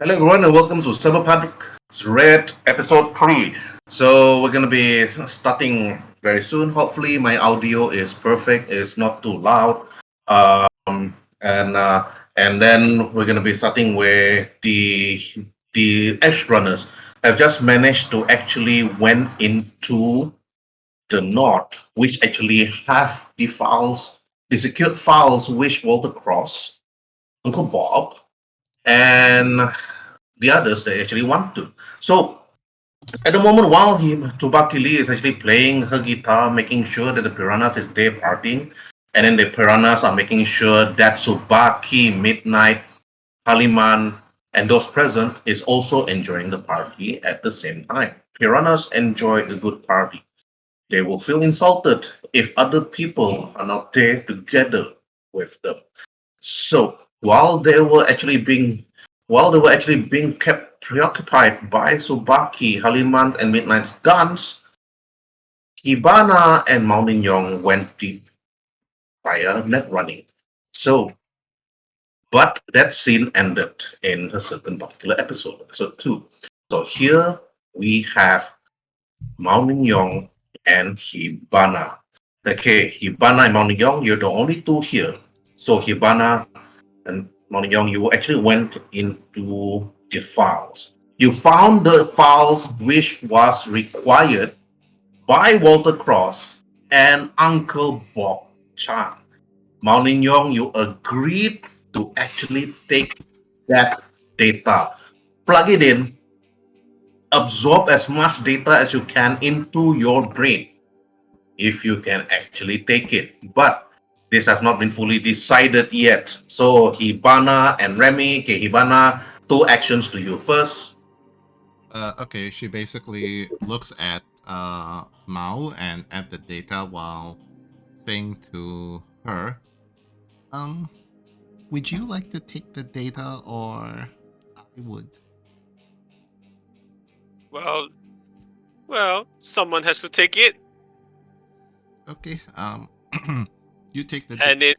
Hello everyone and welcome to Cyberpunk Red episode 3. So we're gonna be starting very soon. Hopefully my audio is perfect, it's not too loud. And and then we're gonna be starting with the Edgerunners have just managed to actually went into the north, which actually have the files, the secured files which Walter Cross, Uncle Bob, and the others they actually want to. So at the moment, while Tsubaki Lee is actually playing her guitar, making sure that the Piranhas is there partying, and then the Piranhas are making sure that Tsubaki, Midnight, Haliman, and those present is also enjoying the party at the same time. Piranhas enjoy a good party. They will feel insulted if other people are not there together with them. So while they were actually being kept preoccupied by Subaki, Haliman, and Midnight's guns, Hibana and Mountain Yong went deep via net running. So, but that scene ended in a certain particular episode, episode 2. So here we have Mountain Yong and Hibana. Okay, Hibana and Mountain Yong, you're the only two here. So Hibana and Moningyong, you actually went into the files. You found the files which was required by Walter Cross and Uncle Bob Chan. Moningyong, you agreed to actually take that data, plug it in, absorb as much data as you can into your brain, if you can actually take it. But this has not been fully decided yet. So Hibana and Remy, okay, Hibana, two actions to you. First, Okay, she basically looks at Mao and at the data while saying to her, um, would you like to take the data or I would? Well, someone has to take it, Okay, you take the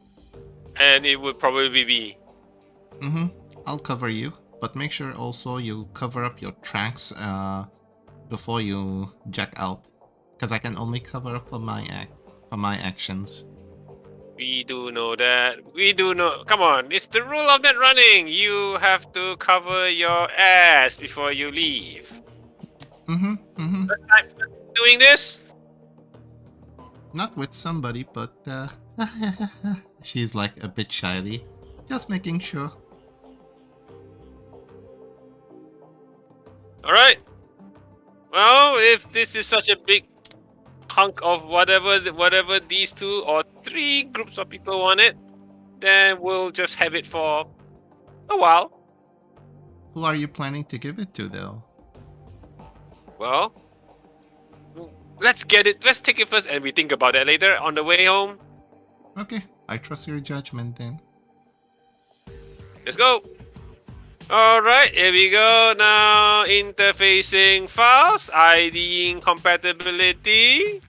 and it would probably be me. Mm-hmm. I'll cover you, but make sure also you cover up your tracks before you jack out, because I can only cover up for my actions. We do know that. We do know. Come on, it's the rule of net running. You have to cover your ass before you leave. Mm-hmm. Mm-hmm. First time doing this? Not with somebody, but she's like a bit shyly. Just making sure. All right. Well, if this is such a big hunk of whatever these two or three groups of people want it, then we'll just have it for a while. Who are you planning to give it to, though? Well, let's get it. Let's take it first, and we think about that later on the way home. Okay, I trust your judgment then. Let's go. All right, here we go. Now interfacing files, IDing compatibility.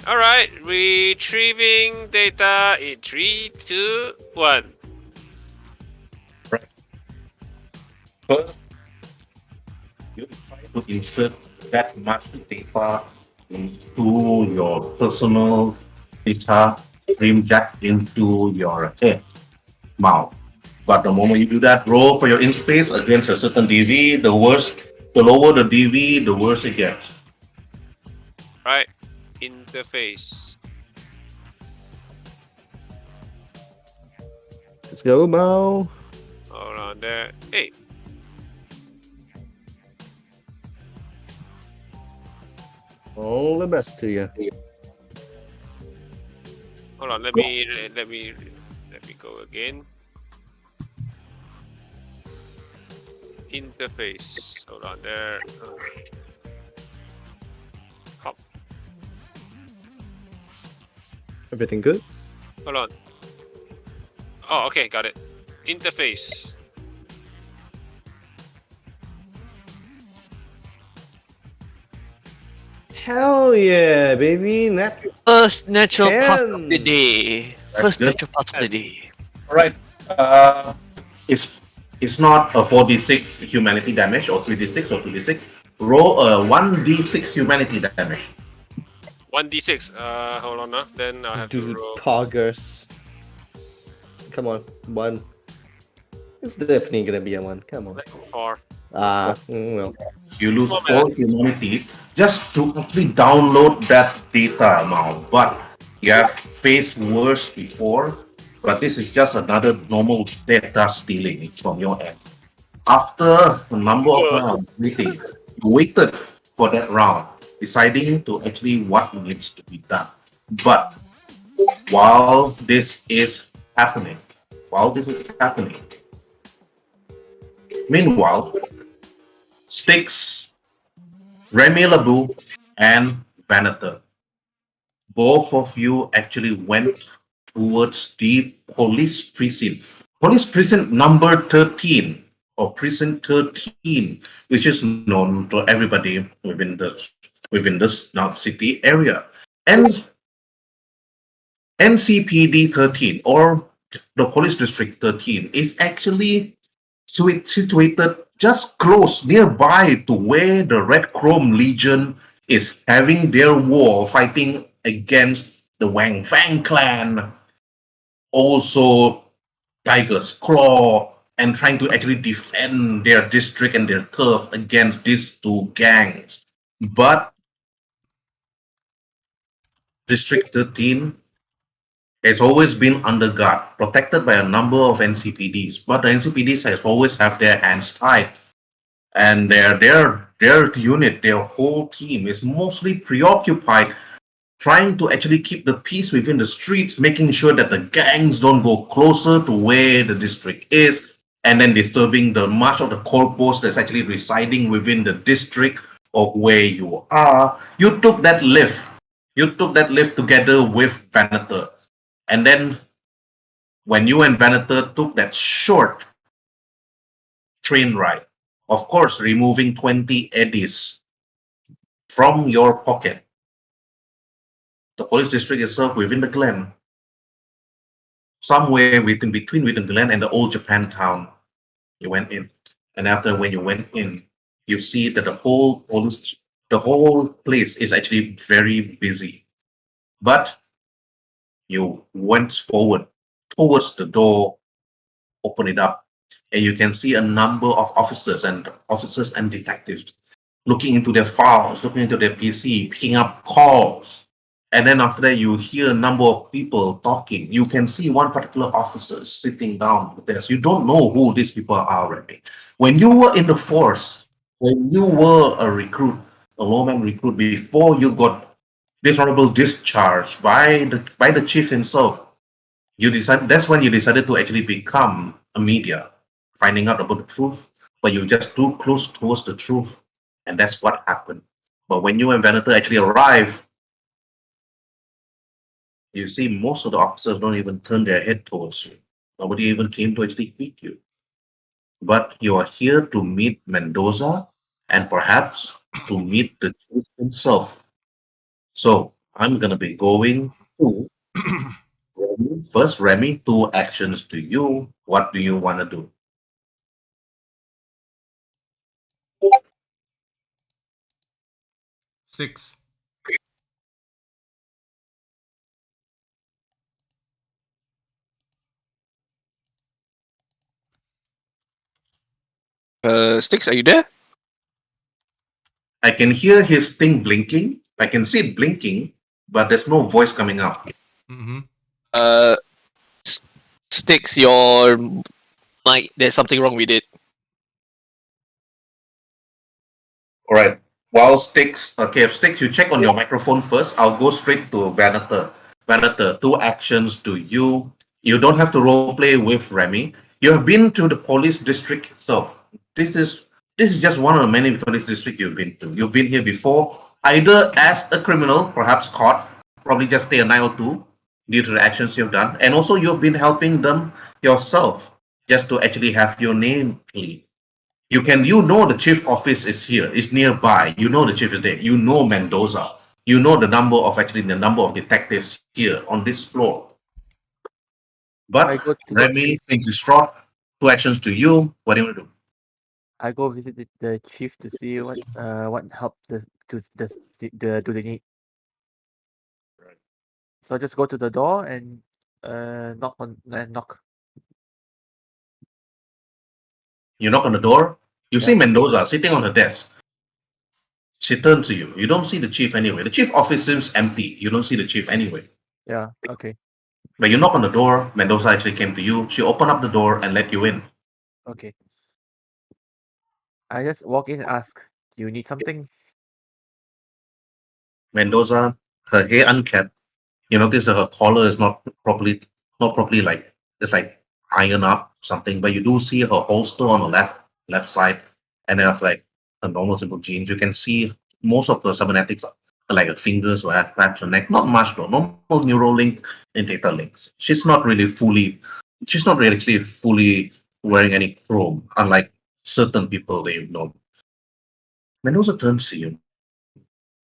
All right, retrieving data in 3, 2, 1. right. First, you try to insert that much data into your personal data stream jack into your head, mouth. But the moment you do that, roll for your interface against a certain DV, the lower the DV, the worse it gets. Right, interface. Let's go, Mo. Hold on there. Hey. All the best to you. Hold on. Let me go again. Interface. Hold on there. Hop. Everything good? Hold on. Oh, okay, got it. Interface. Hell yeah, baby. First natural pass of the 10. day. That's First good. natural pass of the day. All right. It's It's not a 4d6 humanity damage or 3d6 or 2d6. Roll a 1d6 humanity damage. 1d6. Hold on now. Then I'll have to Dude, roll. poggers. Come on, 1. It's definitely gonna be a 1. Come on. 4. Well. You lose Oh, 4 humanity just to actually download that data amount. But you have faced worse before. But this is just another normal data stealing from your end. After a number of rounds waiting, you waited for that round, deciding to actually what needs to be done. But while this is happening, meanwhile, Styx, Remy Labou, and Vanator, both of you actually went towards the police precinct. Police precinct number 13 or precinct 13, which is known to everybody within this now city area. And NCPD 13 or the police district 13 is actually situated just close nearby to where the Red Chrome Legion is having their war fighting against the Wang Fang clan, also Tiger's Claw, and trying to actually defend their district and their turf against these two gangs. But District 13 has always been under guard, protected by a number of NCPDs. But the NCPDs have always have their hands tied, and their unit, their whole team is mostly preoccupied trying to actually keep the peace within the streets, making sure that the gangs don't go closer to where the district is, and then disturbing the much of the corpus that's actually residing within the district of where you are. You took that lift. You took that lift together with Vanator. And then when you and Vanator took that short train ride, of course, removing 20 eddies from your pocket, the police district itself within the Glen, somewhere within between the Glen and the old Japan town, you went in. And after when you went in, you see that the whole place is actually very busy. But you went forward towards the door, open it up, and you can see a number of officers and detectives looking into their files, looking into their PC, picking up calls. And then after that, you hear a number of people talking. You can see one particular officer sitting down at the desk. You don't know who these people are already. When you were in the force, when you were a recruit, a lawman recruit, before you got dishonorable discharge by the chief himself, that's when you decided to actually become a media, finding out about the truth, but you just too close towards the truth, and that's what happened. But when you and Venator actually arrive, you see most of the officers don't even turn their head towards you. Nobody even came to actually greet you. But you are here to meet Mendoza and perhaps to meet the chief himself. So I'm gonna be going to Remy. First, Remy, 2 actions to you. What do you want to do? Six. Sticks, are you there? I can hear his thing blinking. I can see it blinking, but there's no voice coming out. Mm-hmm. Uh, Sticks, your mic. There's something wrong with it. All right. While Sticks, Sticks, you check on your microphone first. I'll go straight to Vanator. Vanator, 2 actions to you. You don't have to roleplay with Remy. You have been to the police district itself. This is just one of the many police districts you've been to. You've been here before, either as a criminal, perhaps caught, probably just stay a night or two due to the actions you've done, and also you've been helping them yourself just to actually have your name clean. You know the chief office is here, is nearby. You know the chief is there. You know Mendoza. You know the number of detectives here on this floor. I But go to Remy, seems distraught. 2 actions to you. What do you want to do? I go visit the chief to see what help do they need. So I just go to the door and knock. You knock on the door. You see Yeah. Mendoza sitting on her desk. She turns to you. You don't see the chief anyway. The chief office seems empty. You don't see the chief anyway. Yeah. Okay. But you knock on the door. Mendoza actually came to you. She opened up the door and let you in. Okay. I just walk in and ask, "Do you need something?" Mendoza, her hair unkept. You notice that her collar is not properly like it's like iron up something. But you do see her holster on the left side, and then have like a normal simple jeans. You can see most of the cybernetics like her fingers or perhaps her neck. Not much though. Normal neural link and data links. She's not really fully. She's not really actually fully wearing any chrome, unlike certain people they've known. Mendoza turns to you,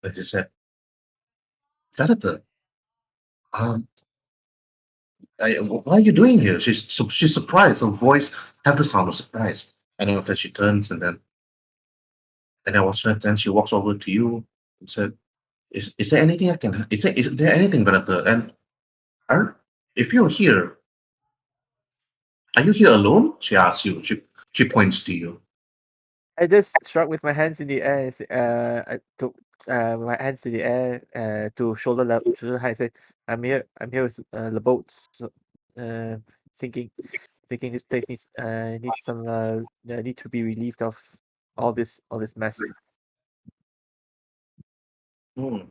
as he said, Venator, um, what are you doing here? She's surprised. Her voice have the sound of surprise. And then after she turns then she walks over to you and said, "Is there anything I can? Is there anything, Venator? And are if you're here, are you here alone?" She asks you. She points to you. I just shrug with my hands in the air. I took my hands in the air to shoulder height. I say, "I'm here. I'm here with the boats. So, uh, thinking, thinking this place needs some need to be relieved of all this mess." Hmm.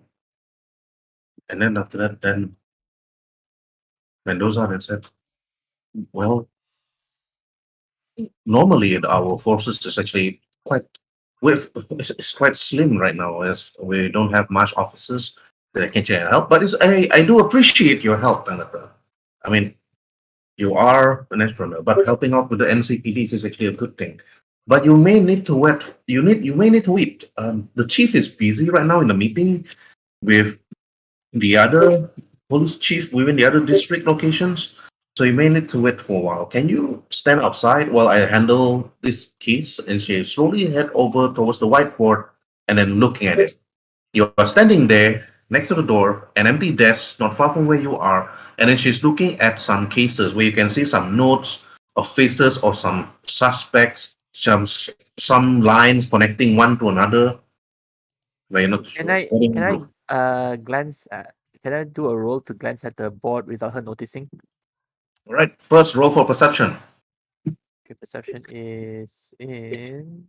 And then after that, then Mendoza then said, "Well, normally our forces is actually quite it's quite slim right now as we don't have much officers that can help. But I do appreciate your help, Anata. I mean, you are an astronaut, but helping out with the NCPDs is actually a good thing. But you may need to wait. You may need to wait. The chief is busy right now in the meeting with the other police chief within the other district locations. So you may need to wait for a while. Can you stand outside while I handle this case?" And she slowly head over towards the whiteboard and then looking at it. You are standing there next to the door, an empty desk not far from where you are, and then she's looking at some cases where you can see some notes of faces or some suspects, some lines connecting one to another. Where you're not Can sure. I What do can you do? I glance at can I do a roll to glance at the board without her noticing? All right, first roll for perception. Okay, perception is in.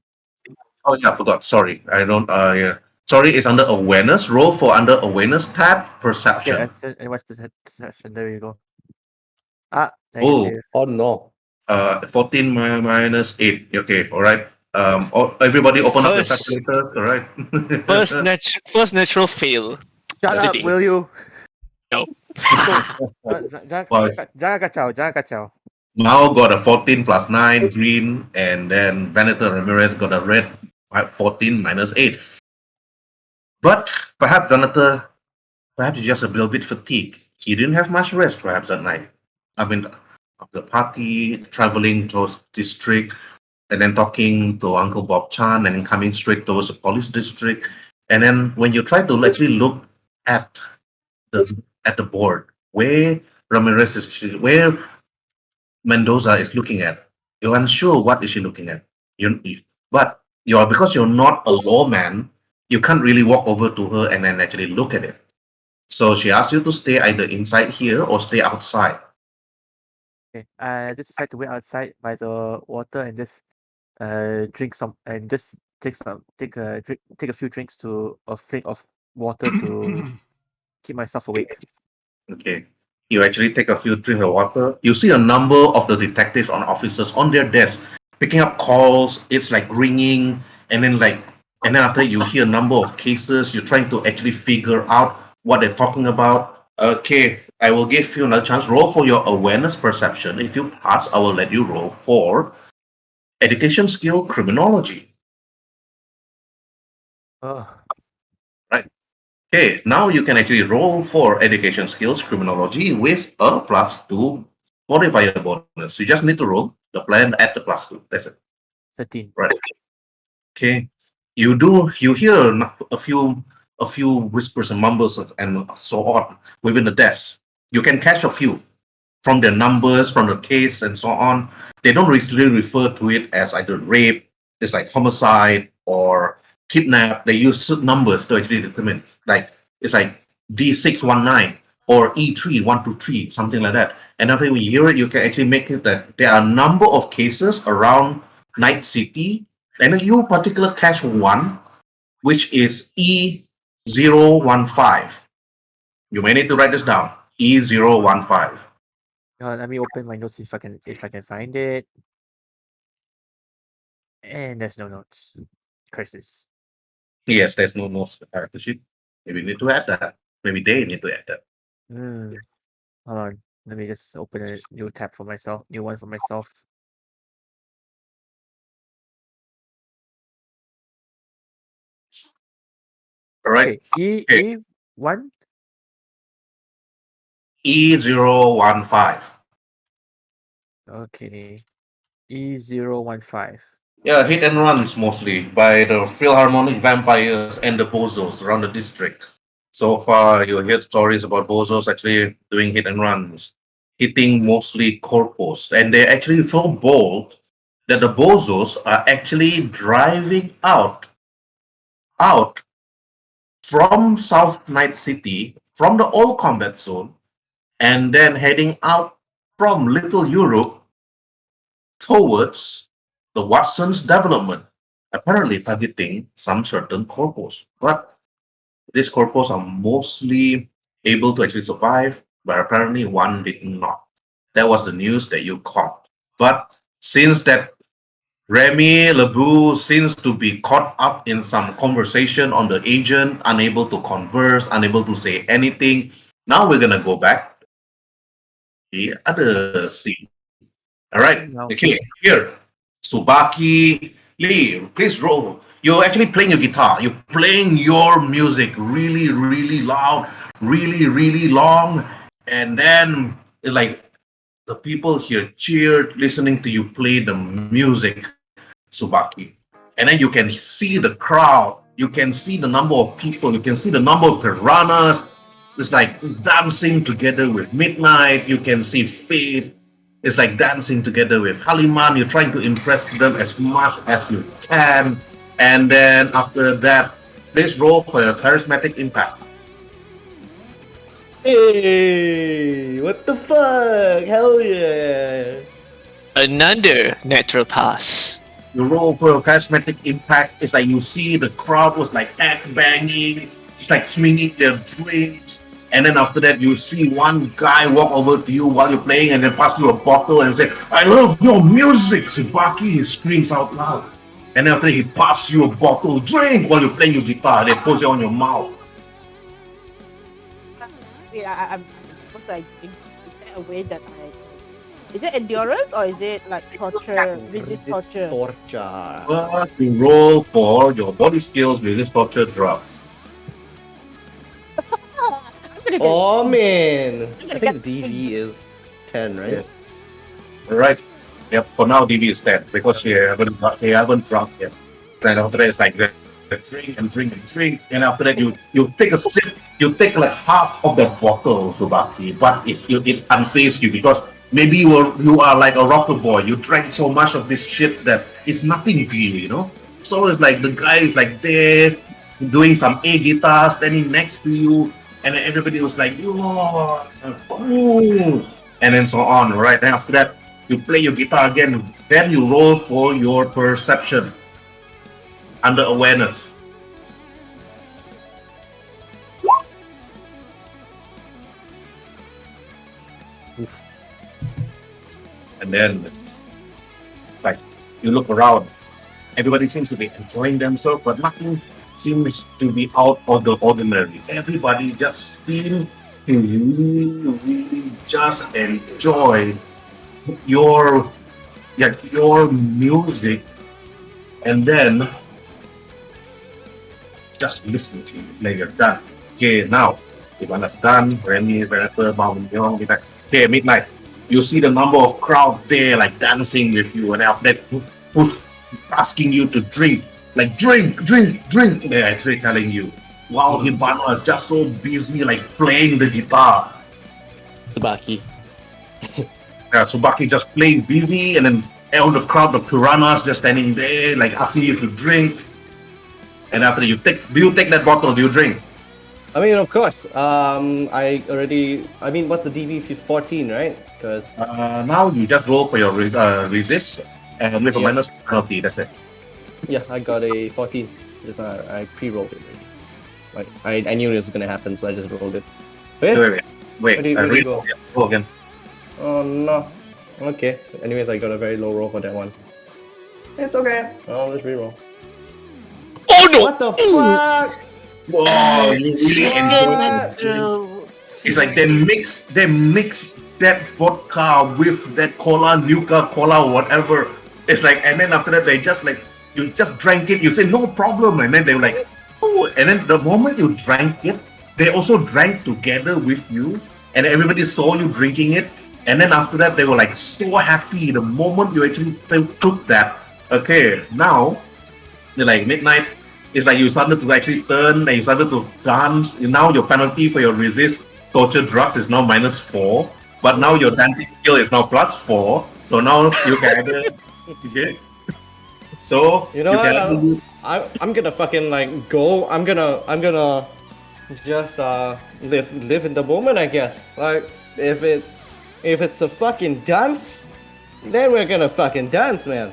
Oh yeah, I forgot. Sorry, I don't. Yeah. Sorry, it's under awareness. Roll for under awareness tab Okay, perception. and what's perception? There you go. Ah, Oh, negative. Oh no. 14 minus 8. Okay, all right. Everybody open up your First, calculators. All right. first natural fail Shut of the up, day. will you? No. Well, Jangan kacau, jangan kacau. Mao got a 14 plus 9 green, and then Veneto Ramirez got a red 14 minus 8. But perhaps Veneto, perhaps you're just a little bit fatigued. You didn't have much rest perhaps that night. I mean, after the party, traveling towards district, and then talking to Uncle Bob Chan, and then coming straight towards the police district. And then when you try to actually look at the board, where Ramirez is, where Mendoza is looking at, you're unsure what is she looking at. But you're because you're not a lawman, you can't really walk over to her and then actually look at it. So she asked you to stay either inside here or stay outside. Okay, I just decide to wait outside by the water and just drink some and just take a few drinks to a drink of water to keep myself awake. Okay. You actually take a few drinks of water. You see a number of the detectives and officers on their desk picking up calls. It's like ringing, and then after you hear a number of cases. You're trying to actually figure out what they're talking about. Okay, I will give you another chance. Roll for your awareness perception. If you pass, I will let you roll for education skill criminology. Oh, Right. Okay, now you can actually roll for education skills criminology with a +2 modifier bonus. You just need to roll. The plan at the plus 2. That's it. 13. Right. Okay. You hear a few whispers and mumbles and so on within the desk. You can catch a few from their numbers, from the case and so on. They don't really refer to it as either rape, it's like homicide or kidnap. They use certain numbers to actually determine. Like it's like D619 or E3123, something like that. And after you hear it, you can actually make it that there are a number of cases around Night City, and then you particular catch one, which is E015. You may need to write this down. E015. Let me open my notes if I can find it. And there's no notes. Curses. Yes, there's no notes for character sheet. Maybe we need to add that. Maybe they need to add that. Hmm. Hold on. Let me just open a new tab for myself. New one for myself. All right. Okay. Okay. E1. E015. Okay. E015. Yeah, hit and runs mostly by the Philharmonic Vampires and the Bozos around the district. So far, you hear stories about Bozos actually doing hit and runs, hitting mostly corpos. And they're actually so bold that the Bozos are actually driving out from South Night City, from the old combat zone, and then heading out from Little Europe towards the Watson's development, apparently targeting some certain corpos. But these corpos are mostly able to actually survive, but apparently one did not. That was the news that you caught. But since that Remy Lebu seems to be caught up in some conversation on the agent, unable to converse, unable to say anything. Now we're gonna go back to the other scene. All right. Now. Okay. Here, Subaki Lee, please roll. You're actually playing your guitar. You're playing your music really, really loud, really, really long, and then it's like the people here cheered, listening to you play the music, Subaki. And then you can see the crowd. You can see the number of people. You can see the number of piranhas. It's like dancing together with Midnight. You can see Fate. It's like dancing together with Haliman. You're trying to impress them as much as you can. And then after that, please roll for your charismatic impact. Hey, what the fuck? Hell yeah! Another natural pass. You roll for your charismatic impact. It's like you see the crowd was like act banging, just like swinging their drinks. And then after that, you see one guy walk over to you while you're playing and then pass you a bottle and say, "I love your music, Subaki." He screams out loud. And after he passes you a bottle, drink while you're playing your guitar. They put it on your mouth. Wait, I'm supposed to like drink. Is there a way that I? Is it endurance or is it like torture? Resist torture. Torture. First, you roll for your body skills, resist torture, drugs. Oh man! I'm I gonna think get- the DV is 10, right? All right. Yep. For now, DV is 10 because they haven't drunk yet. Then after that, it's like they drink and drink and drink, and after that, you take a sip. You take like half of that bottle, Subaki. But it unfazed you because maybe you are like a Rockerboy. You drank so much of this shit that it's nothing to you, you know. So it's like the guy is like there doing some air guitar, standing next to you, and then everybody was like, "You are cool," and then so on. Right. And after that, you play your guitar again. Then you roll for your perception under awareness. And then, like, you look around. Everybody seems to be enjoying themselves, but nothing seems to be out of the ordinary. Everybody just seems to really just enjoy your music, and then just listen to you play. You're done. Okay, now Ivana's done. Remy, Venator, Mount Young, Midnight. Okay, Midnight. You see the number of crowd there, like dancing with you, and after that, push, asking you to drink, like drink, drink, drink. They're actually telling you. While Hibana is just so busy, like playing the guitar. Tsubaki. Subaki just playing busy, and then all the crowd, the piranhas, just standing there, like asking you to drink. And after do you take that bottle? Do you drink? I mean, of course. What's the DV 14, right? Because Now you just roll for your resist, and with a Yeah. minus penalty. That's it. yeah, I got a 14. Just I pre-rolled it. Like I knew it was gonna happen, so I just rolled it. Wait, Okay. wait. Where do you Roll go? again. Roll again. Oh no. Okay. Anyways, I got a very low roll for that one. It's okay. I'll just reroll. Oh no! What the fuck? Whoa, you really enjoy it. No. It's like they mix that vodka with that cola, Nuka cola, whatever. It's like, and then after that they just like you just drank it. You say no problem, and then they were like, oh, and then the moment you drank it, they also drank together with you, and everybody saw you drinking it. And then after that, they were like so happy the moment you actually took that. Okay, now they're like midnight. It's like you started to actually turn and you started to dance. Now your penalty for your resist torture drugs is now -4, but now your dancing skill is now +4. So now you can either okay. So You know can what? either use I'm gonna fucking like go. I'm gonna just live in the moment, I guess. Like if it's a fucking dance, then we're gonna fucking dance, man.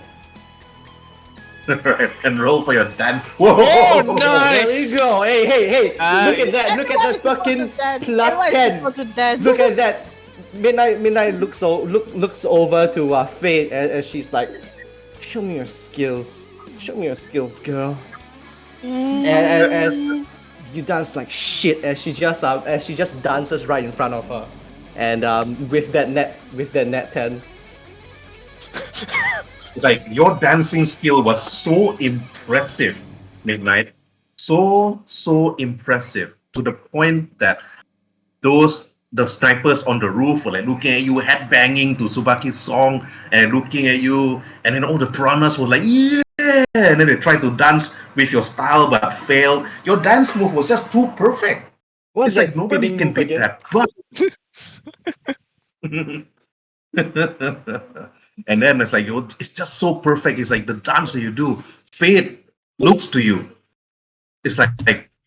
and roll for your dance. Whoa! Oh, There nice! you go. Hey! Look at that! Look at Everyone that is supposed fucking to dance. plus Everyone is 10. supposed to dance. Look at that. Midnight looks over to Fate as she's like, show me your skills. Show me your skills, girl. And as you dance like shit as she just dances right in front of her. And with that net 10. It's like your dancing skill was so impressive, Midnight. So impressive to the point that the snipers on the roof were like looking at you, head banging to Subaki's song and looking at you, and then all the piranhas were like, yeah, and then they tried to dance with your style but failed. Your dance move was just too perfect. What's It's that like nobody spinning can move beat again? that. But and then it's like it's just so perfect. It's like the dance that you do. Fate looks to you. It's like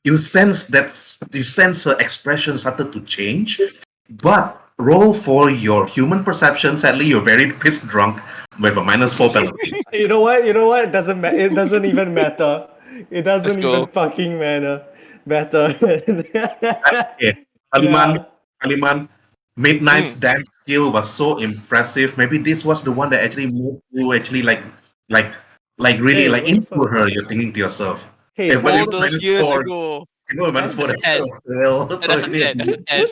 you sense her expression started to change. But roll for your human perception. Sadly, you're very pissed drunk with a -4 penalty. You know what? It doesn't even matter. It doesn't Let's go. even fucking matter. Okay. Aliman, Midnight's dance skill was so impressive. Maybe this was the one that actually moved you actually like really Hey, like what the into fuck? her. You're thinking to yourself. Hey, If when All it's those years -4, ago. you know, -4 That's a 10. that's fail. That's a 10. That's a 10.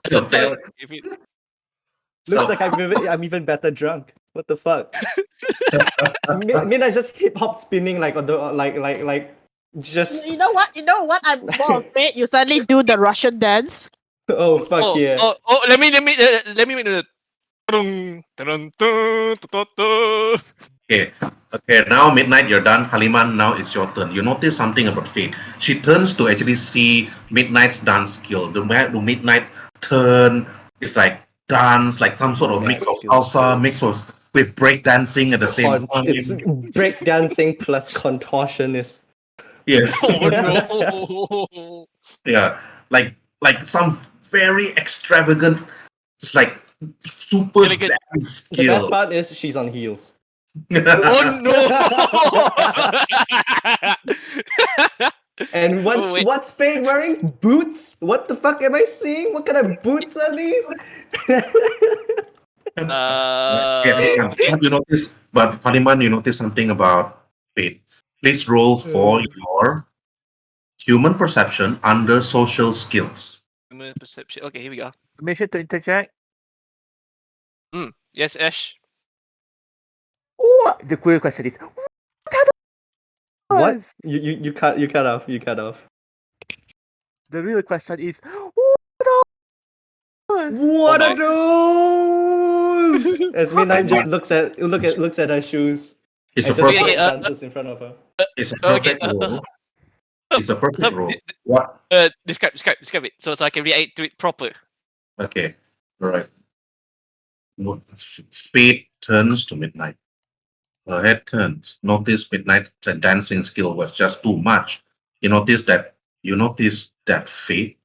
That's a 10. If it, looks So, like I'm even better drunk. What the fuck? Midnight just hip hop spinning like on the like just You know what? I'm more afraid you suddenly do the Russian dance. oh fuck yeah. let me make the dun, dun, dun, dun, dun. okay. Now Midnight, you're done. Haliman, now it's your turn. You notice something about Fate. She turns to actually see Midnight's dance skill. The Midnight turn is like dance, like some sort of mix of Dance salsa, mix with break dancing at the same time. It's breakdancing plus contortionist. Yes. Oh no! Yeah. Like some very extravagant, it's like super Elegant. dance The best skill. part is she's on heels. Oh no! And Oh, wait. what's Fate wearing? Boots? What the fuck am I seeing? What kind of boots are these? Okay. You notice, but Paliman, you notice something about Fate. Please roll for your human perception under social skills. Human perception. Okay, here we go. Permission to interject. Yes, Ash. What? The real question is, What? was- You cut off. The real question is, what What my. are those? As Midnight just looks at her shoes It's and a just Okay, perfect. dances in front of her. It's a Okay, perfect role. It's a perfect role. What? describe it so I can react to it proper. Okay. All right. Fate turns to Midnight. Her head turns. Notice Midnight's dancing skill was just too much. You notice that. Fate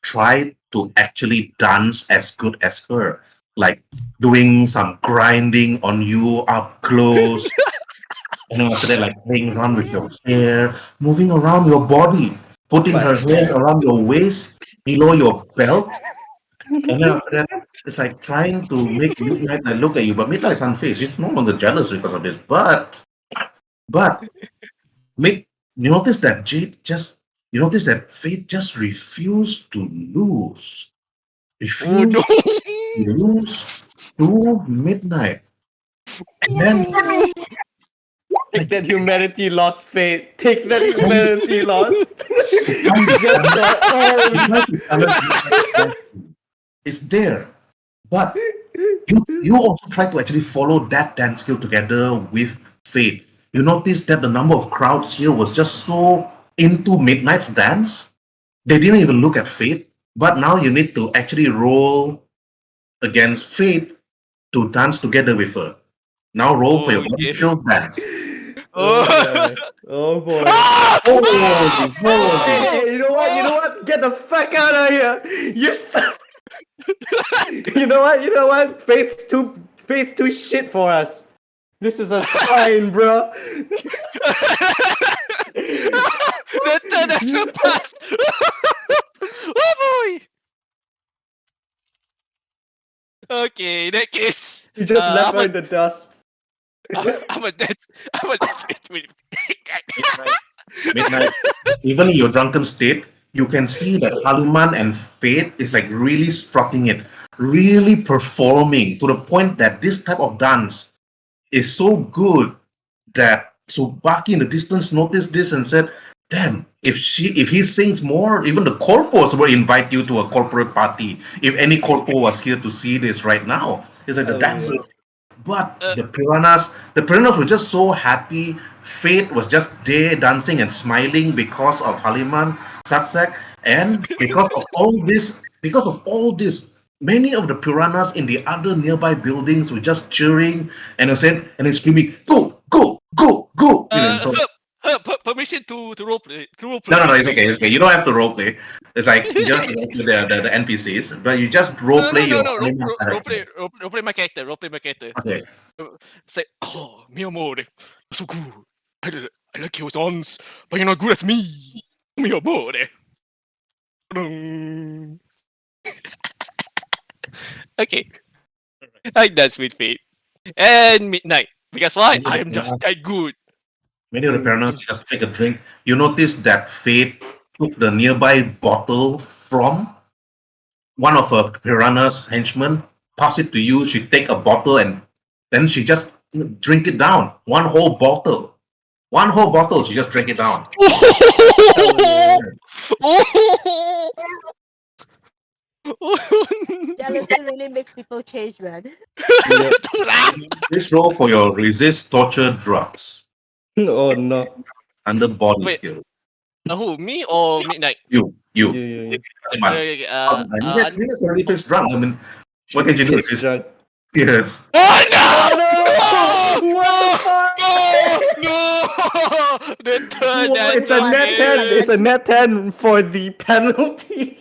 tried to actually dance as good as her, like doing some grinding on you up close, and then after that, like playing around with your hair, moving around your body, putting her hair around your waist, below your belt, and then after that, it's like trying to make Midnight like, look at you, but Midnight is unfazed. She's no longer jealous because of this. But make you notice that Fate just refused to lose. Oh no! Refused to lose to Midnight. And then Take that humanity lost, Fate. Take that humanity lost. it can't be Just done. for all. It can't be done. It's there. But you also try to actually follow that dance skill together with Fate. You notice that the number of crowds here was just so into Midnight's dance. They didn't even look at Fate. But now you need to actually roll against Fate to dance together with her. Now roll for your body Okay. skills dance. Oh boy. Oh boy. Ah! Holy, holy. Hey, you know what? You know what? Get the fuck out of here! You son. You know what? You know what? Fate's too shit for us. This is a sign, bro. The third action pass! Oh boy! Okay, in that case, You just left her I'm in the dust. a dead with Midnight. Even in your drunken state, you can see that Haluman and Fate is like really strutting it, really performing to the point that this type of dance is so good that Subaki in the distance noticed this and said, "Damn, if he sings more, even the corpos will invite you to a corporate party. If any corpo was here to see this right now, it's like the Oh, yeah. dancers." But the piranhas were just so happy. Fate was just there dancing and smiling because of Haliman, Saksak, and because of all this, many of the piranhas in the other nearby buildings were just cheering and and screaming, "Go, go, go, go!" So permission to roleplay. no, it's okay, it's okay. You don't have to roleplay. It's like you don't have to roleplay the NPCs, but you just roleplay your Haliman character. Roleplay my character. Roleplay my character. Okay. Say, oh, mio amore, so good. I like your songs, but you're not good at me. Mio amore. Okay. I dance with Fate. And Midnight. Because why? I am just that good. Many of the piranhas just take a drink. You notice that Fate took the nearby bottle from one of her piranha's henchmen, pass it to you. She take a bottle and then she just drink it down. One whole bottle. One whole bottle. She just drank it down. Jealousy really makes people change, man. Please roll for your resist torture drugs Oh no. under body Wait. skill. Who, me or Midnight? You. You. Come on. That's already pissed drunk. I mean, what can you do? Pissed drunk. Yes. Oh no! Oh, no! No! The third Whoa, it's a net 10. It's a net 10 for the penalty.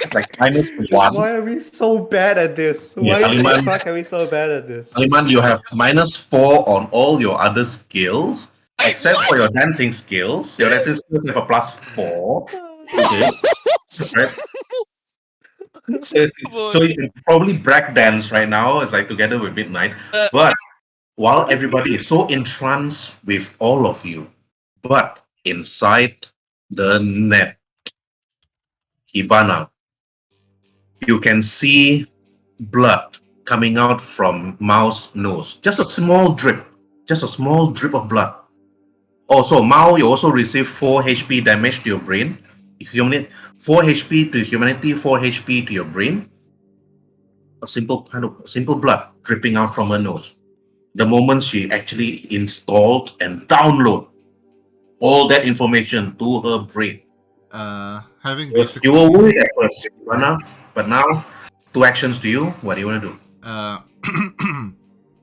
It's like minus Why one. are we so bad at this? Yeah, Why the Aliman. fuck are we so bad at this? Aliman, you have -4 on all your other skills, except for your dancing skills. Your dancing skills have a +4. Okay. Right. So you can probably break dance right now. It's like together with Midnight. But while everybody is so entranced with all of you, but inside the net, Hibana, you can see blood coming out from Mao's nose. Just a small drip. Just a small drip of blood. Also, Mao, you also receive 4 HP damage to your brain. Humanity, 4 HP to humanity, 4 HP to your brain. A simple blood dripping out from her nose. The moment she actually installed and download all that information to her brain. Having You basically were worried at first, Ivana, but now 2 actions to you. What do you want to do?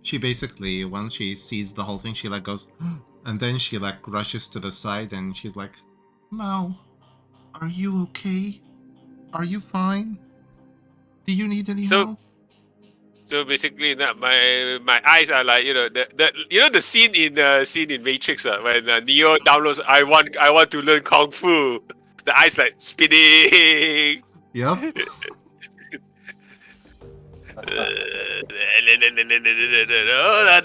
she basically, once she sees the whole thing, she like goes and then she like rushes to the side and she's like, Mao, are you okay? Are you fine? Do you need any So- help? So basically, my eyes are like the scene in Matrix when Neo downloads I want to learn kung fu. The eyes like spinning. Yep. Oh,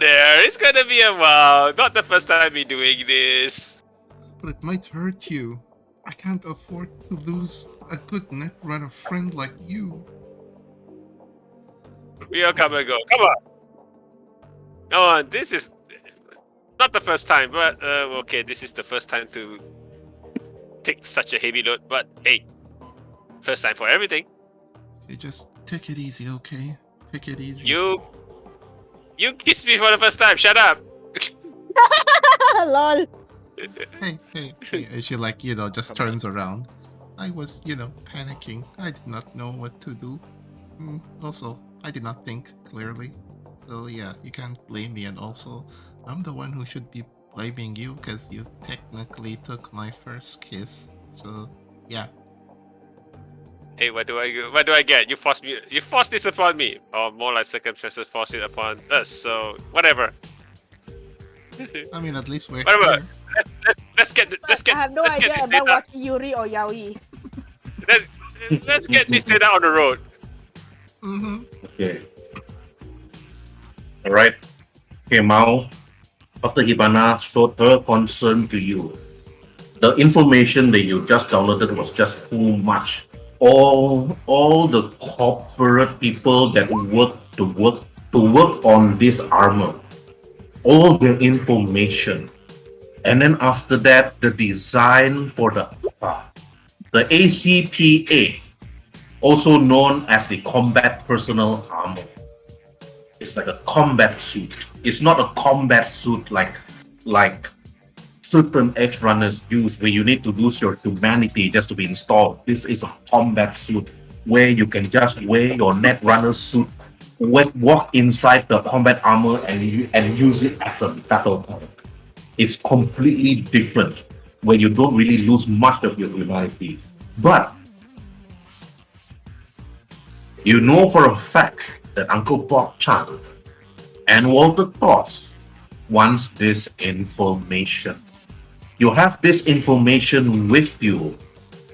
there. It's gonna be a while. Not the first time me doing this. But it might hurt you. I can't afford to lose a good netrunner friend like you. We'll come and go. Come on. Come on. This is not the first time, but okay, this is the first time to take such a heavy load. But hey, first time for everything. Okay, just take it easy, okay? Take it easy. You kissed me for the first time. Shut up. Lol. Hey. And she like, just turns around. I was, panicking. I did not know what to do. Also, I did not think clearly. So yeah, you can't blame me, and also, I'm the one who should be blaming you because you technically took my first kiss. So yeah. Hey, what do I get? You forced this upon me, or more like circumstances forced it upon us. So whatever. I mean, at least we're Whatever. here. Let's get I have no let's idea get this about data. watching Yuri or Yaoi. Let's get this data on the road. Mm-hmm. Okay. Alright. Okay, Mao. After Hibana showed her concern to you, the information that you just downloaded was just too much. All the corporate people that work on this armor, all their information, and then after that, the design for the ACPA, also known as the combat personal armor. It's like a combat suit. It's not a combat suit like certain Edgerunners use, where you need to lose your humanity just to be installed. This is a combat suit where you can just wear your Netrunner suit, walk inside the combat armor, and use it as a battle tank. It's completely different, where you don't really lose much of your humanity. But you know for a fact that Uncle Bob Chan and Walter Cross wants this information. You have this information with you,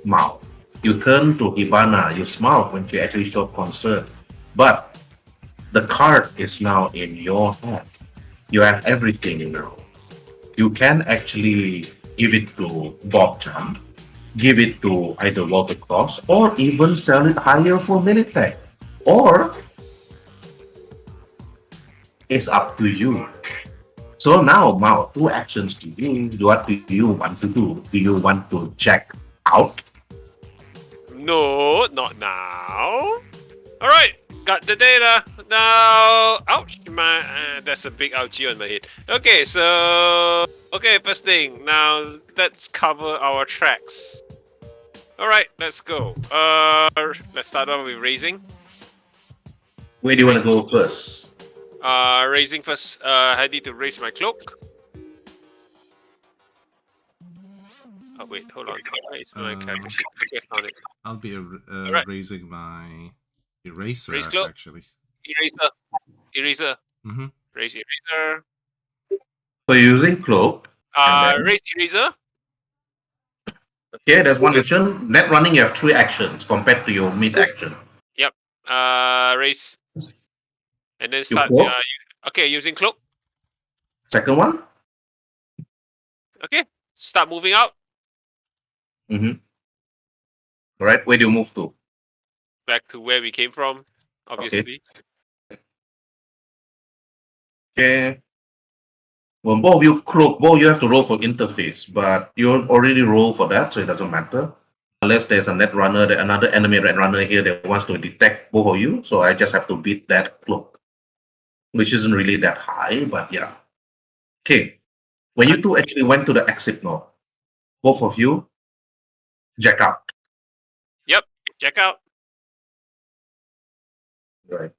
Mao. You turn to Hibana, you smile when she actually showed concern. But the card is now in your hand. You have everything now. You can actually give it to Bob Chan, give it to either Walter Cross, or even sell it higher for Militech. Or it's up to you. So now, Mao, 2 actions to you. What do you want to do? Do you want to check out? No, not now. All right, got the data now. Ouch, that's a big ouchie on my head. Okay, so first thing. Now let's cover our tracks. All right, let's go. Let's start off with raising. Where do you want to go first? Raising first. I need to raise my cloak. Oh wait, hold on. Where is my character sheet? Okay, I found it. I'll be Alright. raising my eraser Raise cloak. actually. Eraser. Mm-hmm. Raise eraser. So you're using cloak. And then- Raise eraser. Okay, there's 1 action. Net running, you have 3 actions compared to your mid action. Yep. Raise. And then You start. cloak? Okay, using cloak. Second one. Okay. Start moving out. Mm-hmm. All right, where do you move to? Back to where we came from. Obviously. Okay. Well, both of you cloak. Both you have to roll for interface, but you already roll for that, so it doesn't matter. unless there's a net runner, another enemy net runner here that wants to detect both of you. So I just have to beat that cloak, which isn't really that high, but yeah. Okay. When you two actually went to the exit node, both of you jack out. Yep. Check out. Right.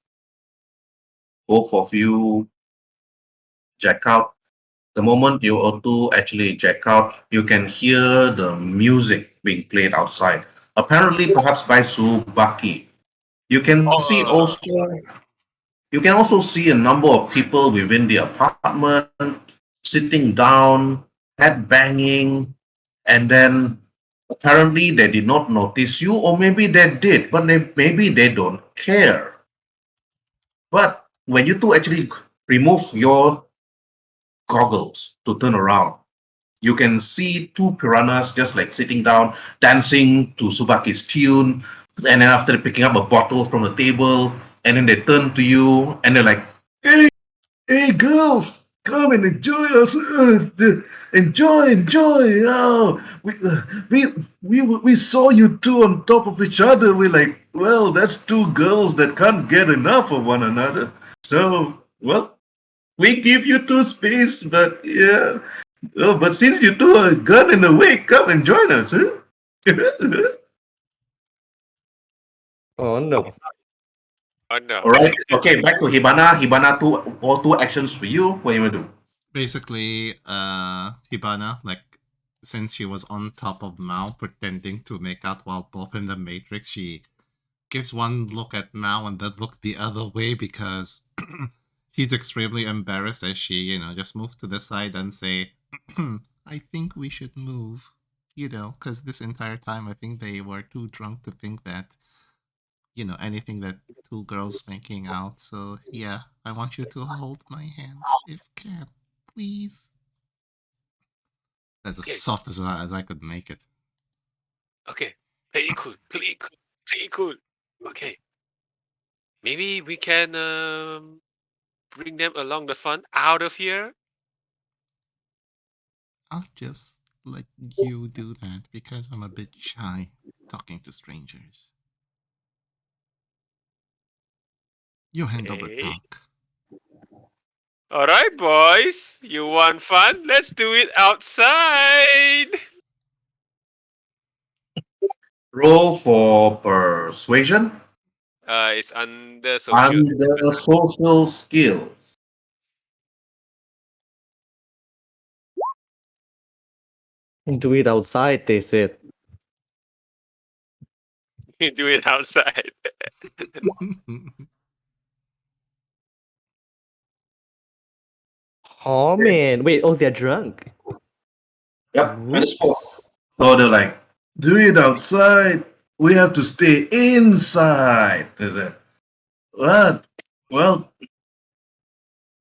Both of you jack out. The moment you all two actually jack out, you can hear the music being played outside. Apparently, perhaps by Subaki. You can see also. You can also see a number of people within the apartment sitting down, head banging, and then apparently they did not notice you, or maybe they did, but maybe they don't care. But when you two actually remove your goggles to turn around, you can see two piranhas just like sitting down, dancing to Subaki's tune, and then after picking up a bottle from the table, and then they turn to you and they're like, "Hey, hey, girls, come and enjoy us. Enjoy. Oh, we saw you two on top of each other. We're like, well, that's two girls that can't get enough of one another. So, well, we give you two space, but yeah. Oh, but since you two are gun in the way, come and join us, huh?" Oh no. Oh no. All right. Okay, back to Hibana. Hibana, two actions for you. What do you want to do? Basically, Hibana, like, since she was on top of Mao pretending to make out while both in the Matrix, she gives one look at Mao and then look the other way because she's extremely embarrassed as she, just move to the side and say, I think we should move, because this entire time I think they were too drunk to think that, anything that two girls making out. So yeah, I want you to hold my hand if can, please. That's as Okay. soft as I could make it. Okay. Play it cool. Play it cool. Okay. Maybe we can bring them along the fun out of here. I'll just let you do that because I'm a bit shy talking to strangers. You handle the Okay. talk. All right, boys. You want fun? Let's do it outside. Roll for persuasion It's under social. under social skills. Do it outside, they said. You do it outside. Oh man. Wait, oh, they're drunk. Yep, -4. Whoops. So they're like, do it outside. We have to stay inside. They said, what? Well,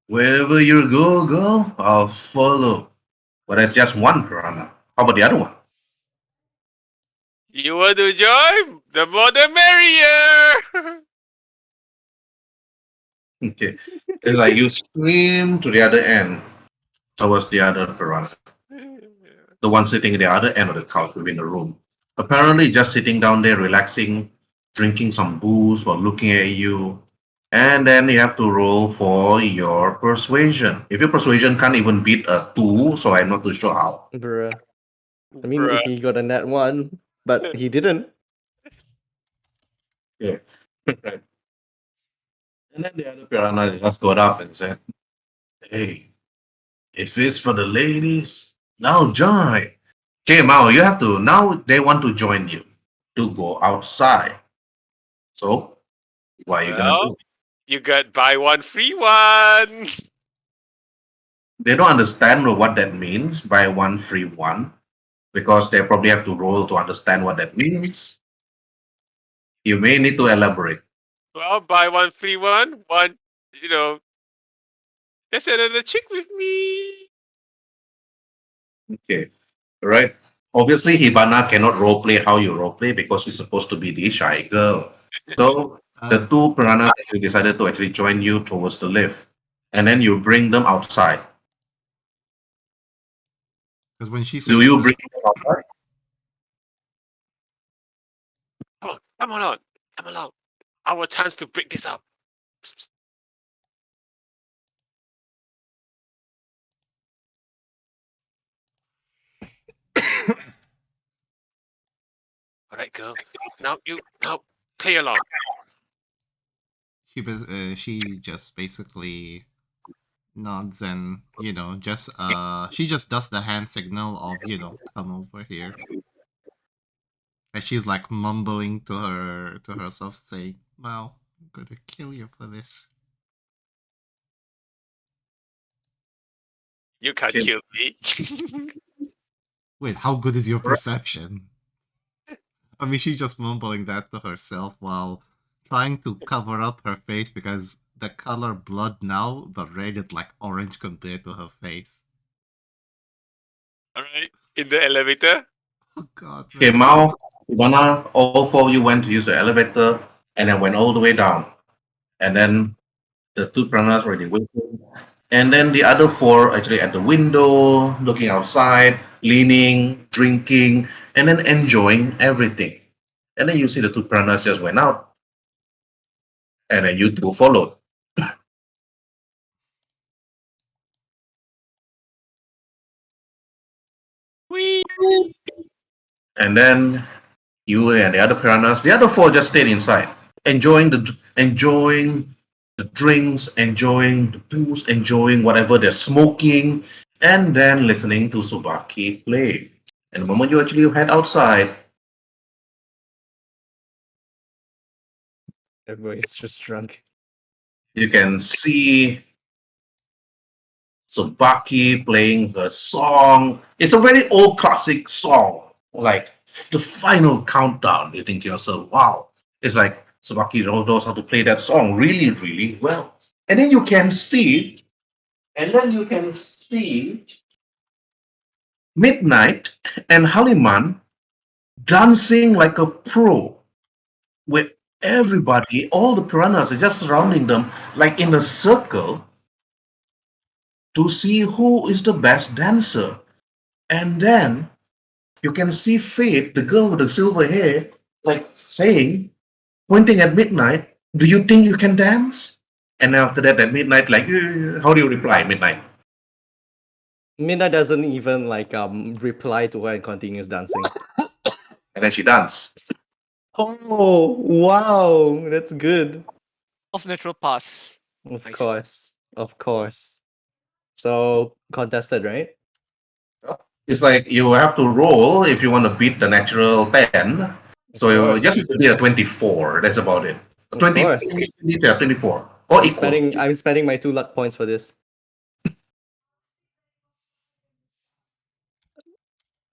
wherever you go, girl, I'll follow. But that's just one piranha. How about the other one? You want to join? The more the merrier. Okay. It's like you scream to the other end towards the other piranha. The one sitting at the other end of the couch within the room. Apparently just sitting down there relaxing, drinking some booze while looking at you. And then you have to roll for your persuasion. If your persuasion can't even beat a 2, so I'm not too sure how. Bruh. I mean, Bruh. he got a net 1, but he didn't. Yeah. Right. And then the other piranha just got up and said, hey, if it's for the ladies, now join. Okay, Mao, you have to, now they want to join you to go outside. So, what are you going to do? You got buy one free one. They don't understand what that means, buy one free one, because they probably have to roll to understand what that means. You may need to elaborate. Well, buy one free one. One, there's another chick with me. Okay, right? Obviously, Hibana cannot roleplay how you roleplay because she's supposed to be the shy girl. So the two piranhas actually decided to actually join you towards the lift, and then you bring them outside. Because when she said, Do you bring them outside? Come on. Come along. Our chance to break this up. Psst, psst. All right, girl. Now play along. She just basically nods and just she just does the hand signal of come over here, and she's like mumbling to herself saying, "Well, I'm gonna kill you for this." You can't Okay. kill me. Wait, how good is your perception? I mean, she's just mumbling that to herself while trying to cover up her face because the color blood now, the red is like orange compared to her face. All right. In the elevator. Oh god, Okay, man. Mao, Ivana, all four of you went to use the elevator and then went all the way down. And then the two piranhas already waiting. And then the other four actually at the window, looking outside, leaning, drinking, and then enjoying everything. And then you see the two piranhas just went out. And then you two followed. Whee! And then you and the other piranhas, the other four just stayed inside, enjoying the drinks, enjoying the booze, enjoying whatever they're smoking, and then listening to Subaki play. And the moment you actually head outside, Everybody's just drunk. you can see Subaki playing her song. It's a very old classic song, like the final countdown. You think to yourself, wow, it's like Subaki knows how to play that song really, really well. And then you can see, and then you can see Midnight and Haliman dancing like a pro with everybody, all the piranhas are just surrounding them like in a circle to see who is the best dancer. And then you can see Fate, the girl with the silver hair, like saying, pointing at Midnight, "Do you think you can dance?" And after that, at Midnight, like, how do you reply, Midnight? Mina doesn't even like reply to her and continues dancing. And then she danced. Oh wow, that's good. Of natural pass. Of Nice. course, of course. So contested, right? It's like you have to roll if you want to beat the natural 10. So you course. just be a 24. That's about it. Of 20, course. 24 or I'm equal. spending my 2 luck points for this.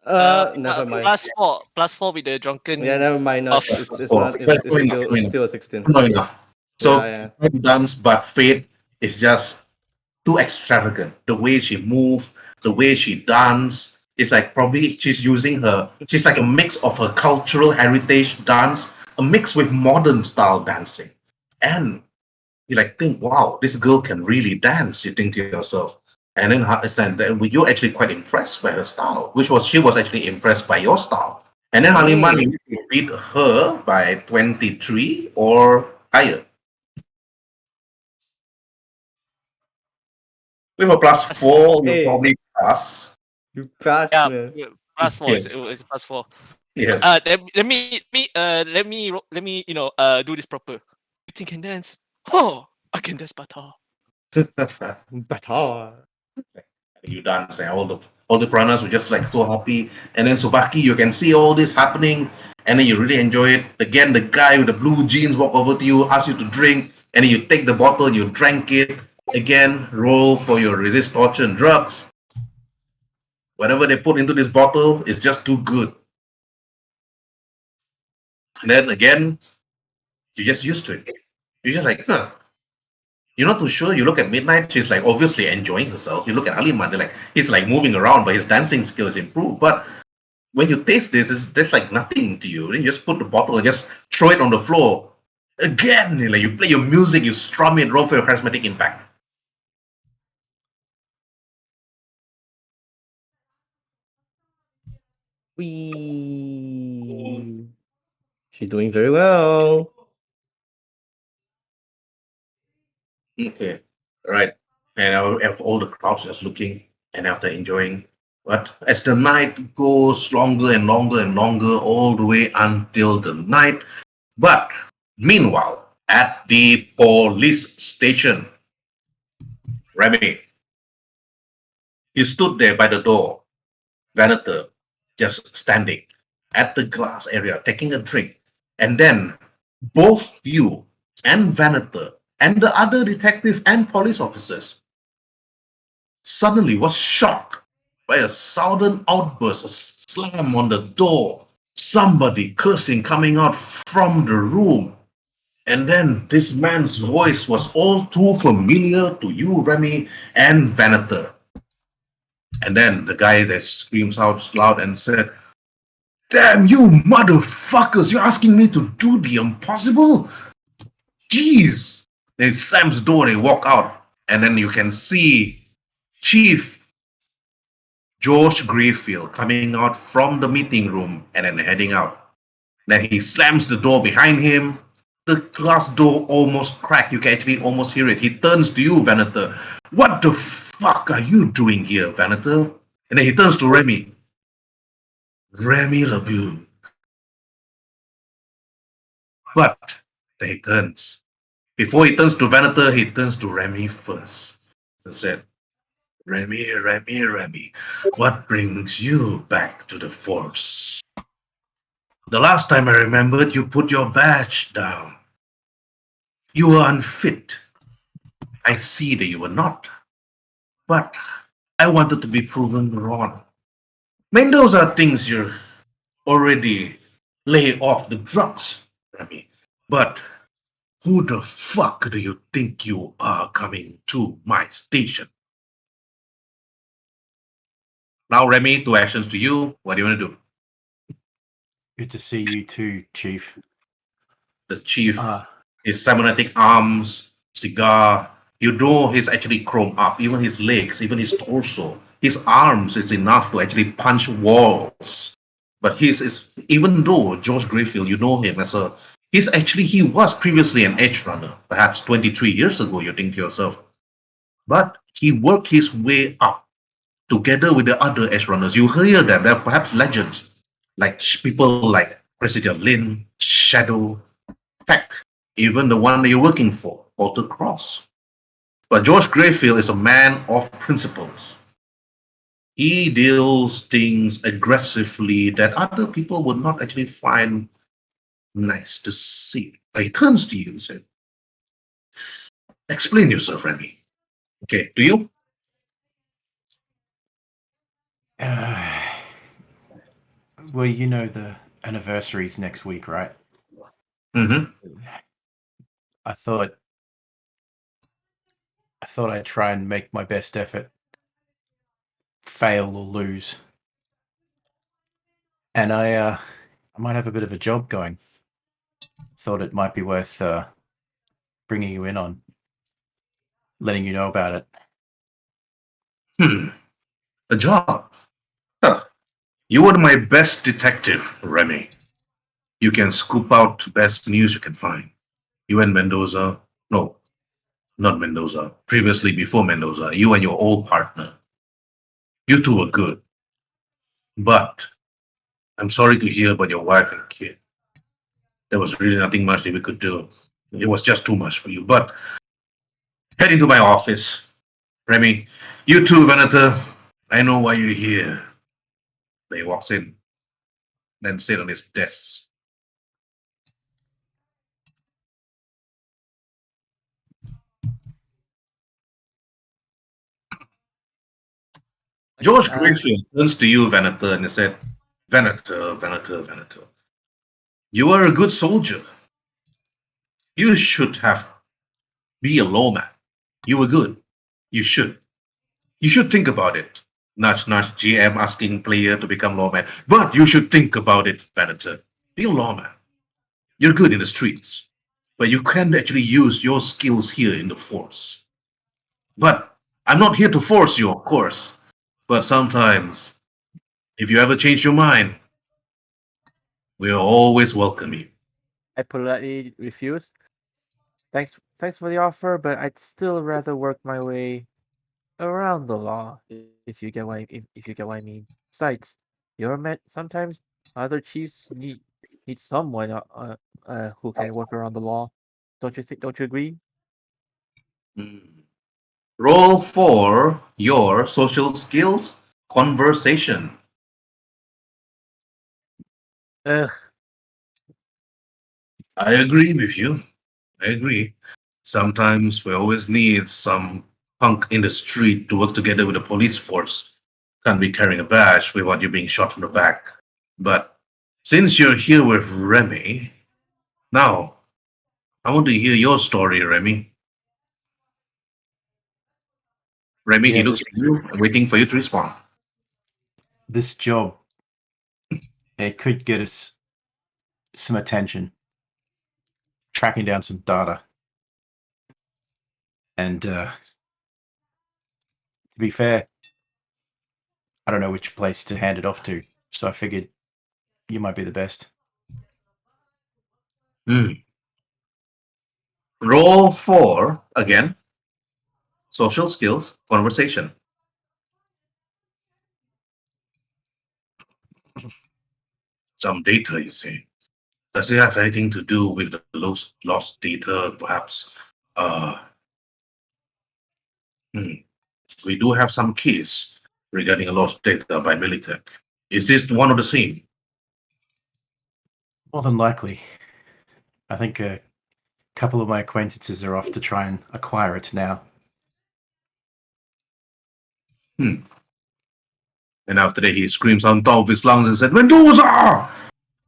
Never mind. +4 with the drunken. Yeah, never mind. No, Of- it's not. It's still a 16. Not enough. So Yeah. try to dance, but Fate is just too extravagant. The way she moves, the way she dance, it's like probably she's like a mix of her cultural heritage dance, a mix with modern style dancing. And you like think, wow, this girl can really dance. You think to yourself, and then you're actually quite impressed by her style, which was she was actually impressed by your style. And then Haliman, you need to beat her by 23 or higher. With a +4, you'll Hey. probably pass. You passed, Yeah, man. +4. Yes. It's +4. Yes. Let me do this proper. You think I can dance? Oh, I can dance better. Better. You dance, and all the piranhas were just like so happy. And then Subaki, you can see all this happening, and then you really enjoy it. Again, the guy with the blue jeans walk over to you, ask you to drink, and then you take the bottle, you drank it. Again, roll for your resist torture and drugs. Whatever they put into this bottle is just too good. And then again, you're just used to it. You're just like, huh. You're not too sure. You look at Midnight, she's like obviously enjoying herself. You look at Aliman, they're like, he's like moving around, but his dancing skills improved. But when you taste this, there's like nothing to you. Then you just put the bottle and just throw it on the floor. Again, like you play your music, you strum it, roll for your charismatic impact. We She's doing very well. Okay, right. And after all the crowds just looking and after enjoying. But as the night goes longer and longer and longer, all the way until the night. But meanwhile, at the police station, Remy, he stood there by the door, Venator, just standing at the glass area, taking a drink. And then both you and Venator and the other detective and police officers suddenly was shocked by a sudden outburst, a slam on the door, somebody cursing coming out from the room. And then this man's voice was all too familiar to you, Remy and Venator. And then the guy that screams out loud and said, "Damn you motherfuckers, you're asking me to do the impossible? Jeez." They slams the door, they walk out, and then you can see Chief George Greyfield coming out from the meeting room and then heading out. Then he slams the door behind him. The glass door almost cracked. You can actually almost hear it. He turns to you, Venator. "What the fuck are you doing here, Venator?" And then he turns to Remy. "Remy LeBeau." But then he turns. Before he turns to Venator, he turns to Remy first and said, "Remy, Remy, Remy, what brings you back to the force? The last time I remembered, you put your badge down. You were unfit. I see that you were not. But I wanted to be proven wrong. I mean, those are things you already lay off the drugs, Remy. But who the fuck do you think you are coming to my station?" Now, Remy, 2 actions to you. What do you want to do? Good to see you too, Chief. The chief, Ah, his cybernetic arms, cigar. You know he's actually chrome up. Even his legs, even his torso, his arms is enough to actually punch walls. But he's is even though George Greyfield, you know him as a he was previously an edge runner, perhaps 23 years ago, you think to yourself. But he worked his way up together with the other edge runners. You hear them, they're perhaps legends, like people like President Lin, Shadow, Peck, even the one that you're working for, Walter Cross. But George Greyfield is a man of principles. He deals things aggressively that other people would not actually find nice to see. But he turns to you and said, "Explain yourself, Remy." Okay, do you? well, you know the anniversary's next week, right? Mm-hmm. I thought I'd try and make my best effort, fail or lose, and I might have a bit of a job going. Thought it might be worth bringing you in on, letting you know about it. A job. Huh. You are my best detective, Remy. You can scoop out best news you can find. You and Mendoza, no, not Mendoza, previously before Mendoza, you and your old partner. You two were good. But I'm sorry to hear about your wife and kid. There was really nothing much that we could do. It was just too much for you. But head into my office. Remy, you too, Venator. I know why you're here. He walks in, then sit on his desk. George Greyfield turns to you, Venator, and he said, "Venator, Venator, Venator. You are a good soldier. You should have be a lawman. You were good. You should. You should think about it. Nudge, nudge, GM asking player to become lawman. But you should think about it, Venator. Be a lawman. You're good in the streets. But you can actually use your skills here in the force. But I'm not here to force you, of course. But sometimes, if you ever change your mind, we'll always welcome you. I politely refuse. Thanks for the offer, but I'd still rather work my way around the law, if you get if you get what I mean. Besides, you're met sometimes other chiefs need someone who can work around the law. Don't you think? Don't you agree? Hmm. Roll for your social skills conversation. Ugh. I agree with you. I agree. Sometimes we always need some punk in the street to work together with the police force. Can't be carrying a badge without you being shot from the back. But since you're here with Remy, now I want to hear your story, Remy. Remy, he Yeah, looks at you, waiting for you to respond. this job, it could get us some attention, tracking down some data. And to be fair, I don't know which place to hand it off to, so I figured you might be the best. Hmm. Roll for, again, social skills conversation. Some data, you say. Does it have anything to do with the lost data, perhaps? Uh, hmm. We do have some case regarding a lost data by Militech. Is this one of the same? More than likely. I think a couple of my acquaintances are off to try and acquire it now. Hmm. And after that, he screams on top of his lungs and said, Mendoza!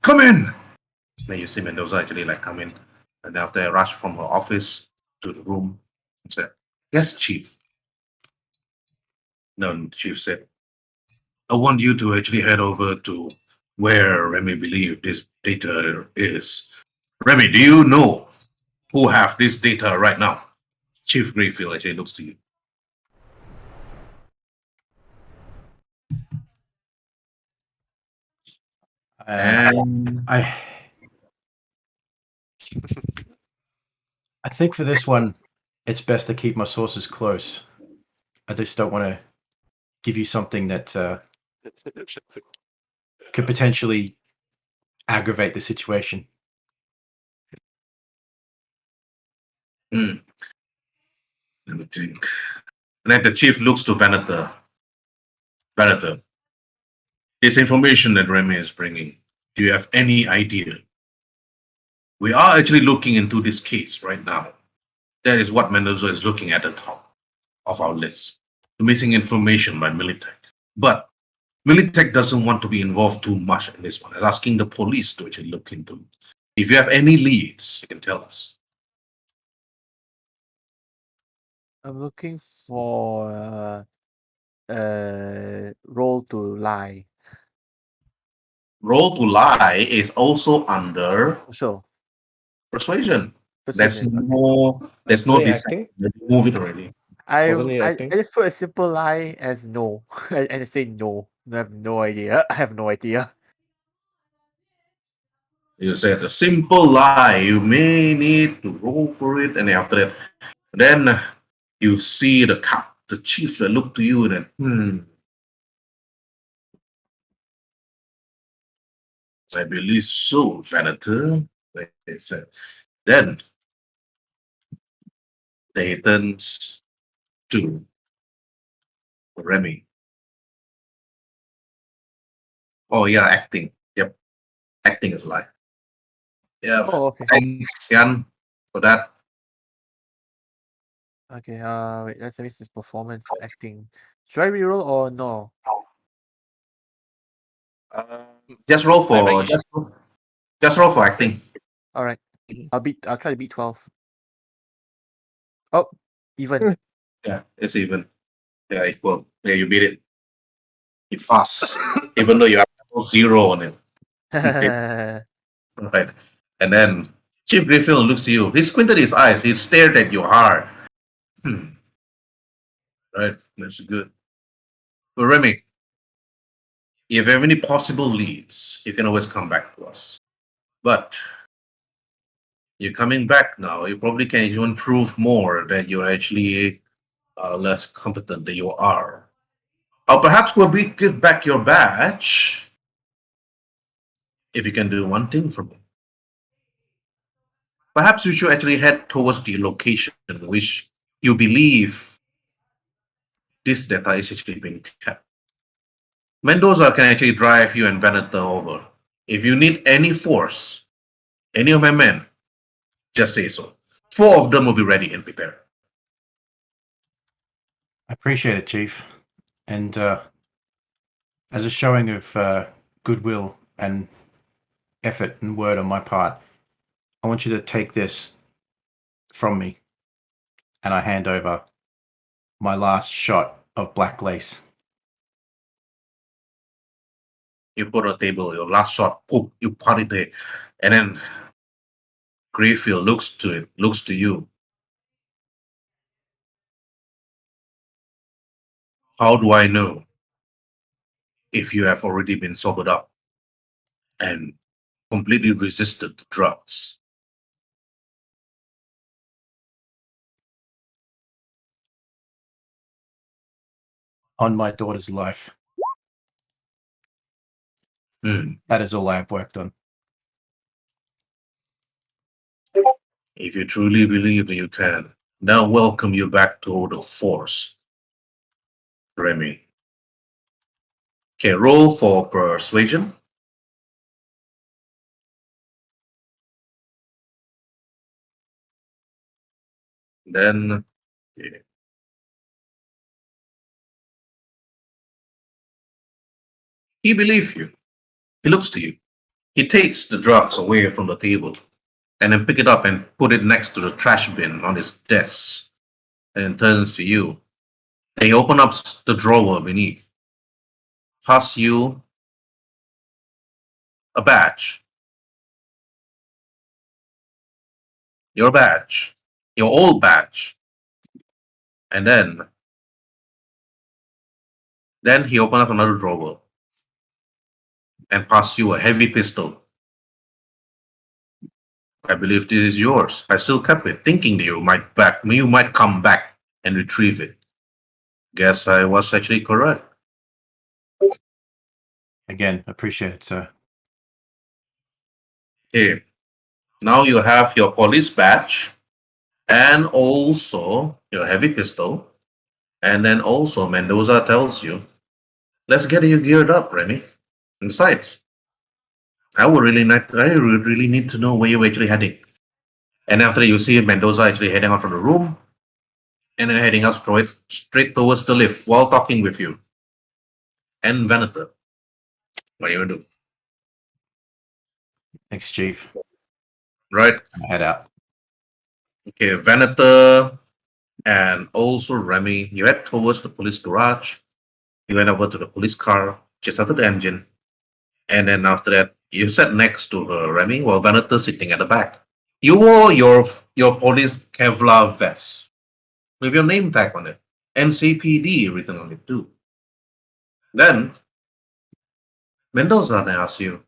Come in! Then you see Mendoza actually like come in. And after I rushed from her office to the room and said, Yes, Chief. No, the Chief said, I want you to actually head over to where Remy believed this data is. Remy, do you know who have this data right now? Chief Greyfield actually looks to you. And I think for this one, it's best to keep my sources close. I just don't want to give you something that could potentially aggravate the situation. let me think. And then the chief looks to Venator. Venator, this information that Remy is bringing, do you have any idea? We are actually looking into this case right now. That is what Mendoza is looking at the top of our list. The missing information by Militech. But Militech doesn't want to be involved too much in this one. They're asking the police to actually look into it. If you have any leads, you can tell us. I'm looking for roll to lie. Roll to lie is also under So persuasion. There's persuasion. Okay. no there's no Wasn't he design. acting? Move it already. Wasn't he I acting? just put a simple lie as no, and I say no. I have no idea. I have no idea. You said a simple lie. You may need to roll for it, and after that, then you see the chief that look to you and then, I believe so, Venator. They said. Then they turns to Remy. Oh yeah, acting. Yep, acting is a lie. Yeah, Oh, okay. thanks, Jan, for that. Okay. Wait. Let's miss this performance acting. Should I reroll or no? Uh, just roll I think for you should. just roll for acting. All right. I'll try to beat 12. Oh, even. Yeah, it's even. Yeah, equal. Yeah, you beat it. You pass, even though you have zero on it. Okay, right. And then Chief Greyfield looks to you. He squinted his eyes. He stared at you hard. Right, that's good. But Remy, if you have any possible leads, you can always come back to us. But You're coming back now. You probably can even prove more that you're actually less competent than you are. Or perhaps we'll give back your badge if you can do one thing for me. Perhaps you should actually head towards the location which you believe this data is actually being kept. Mendoza can actually drive you and Venator over. If you need any force, any of my men, just say so. 4 of them will be ready and prepared. I appreciate it, Chief. And as a showing of goodwill and effort and word on my part, I want you to take this from me, and I hand over my last shot of black lace. You put on the table, your last shot, boom, you put it there. And then Greyfield looks to you. How do I know if you have already been sobered up and completely resisted the drugs? On my daughter's life. That is all I have worked on. If you truly believe that you can, now welcome you back to the force, Remy. Okay, roll for persuasion. Then he believes you. He looks to you. He takes the drugs away from the table and then pick it up and put it next to the trash bin on his desk and turns to you. And he opens up the drawer beneath. Pass you a badge. Your badge. Your old badge. And then he opens up another drawer and pass you a heavy pistol. I believe this is yours. I still kept it, thinking that you might come back and retrieve it. Guess I was actually correct. Again, appreciate it, sir. Okay. Now you have your police badge and also your heavy pistol. And then also Mendoza tells you, let's get you geared up, Remy. And besides, I would really need to know where you're actually heading. And after you see Mendoza actually heading out from the room, and then heading out straight towards the lift while talking with you. And Venator. What are you gonna do? Thanks, Chief. Right? Head out. Okay, Venator and also Remy, you head towards the police garage. You went over to the police car, just started the engine. And then after that, you sat next to her, Remy, while Venator sitting at the back. You wore your police Kevlar vest with your name tag on it. NCPD written on it too. Then Mendoza asks you,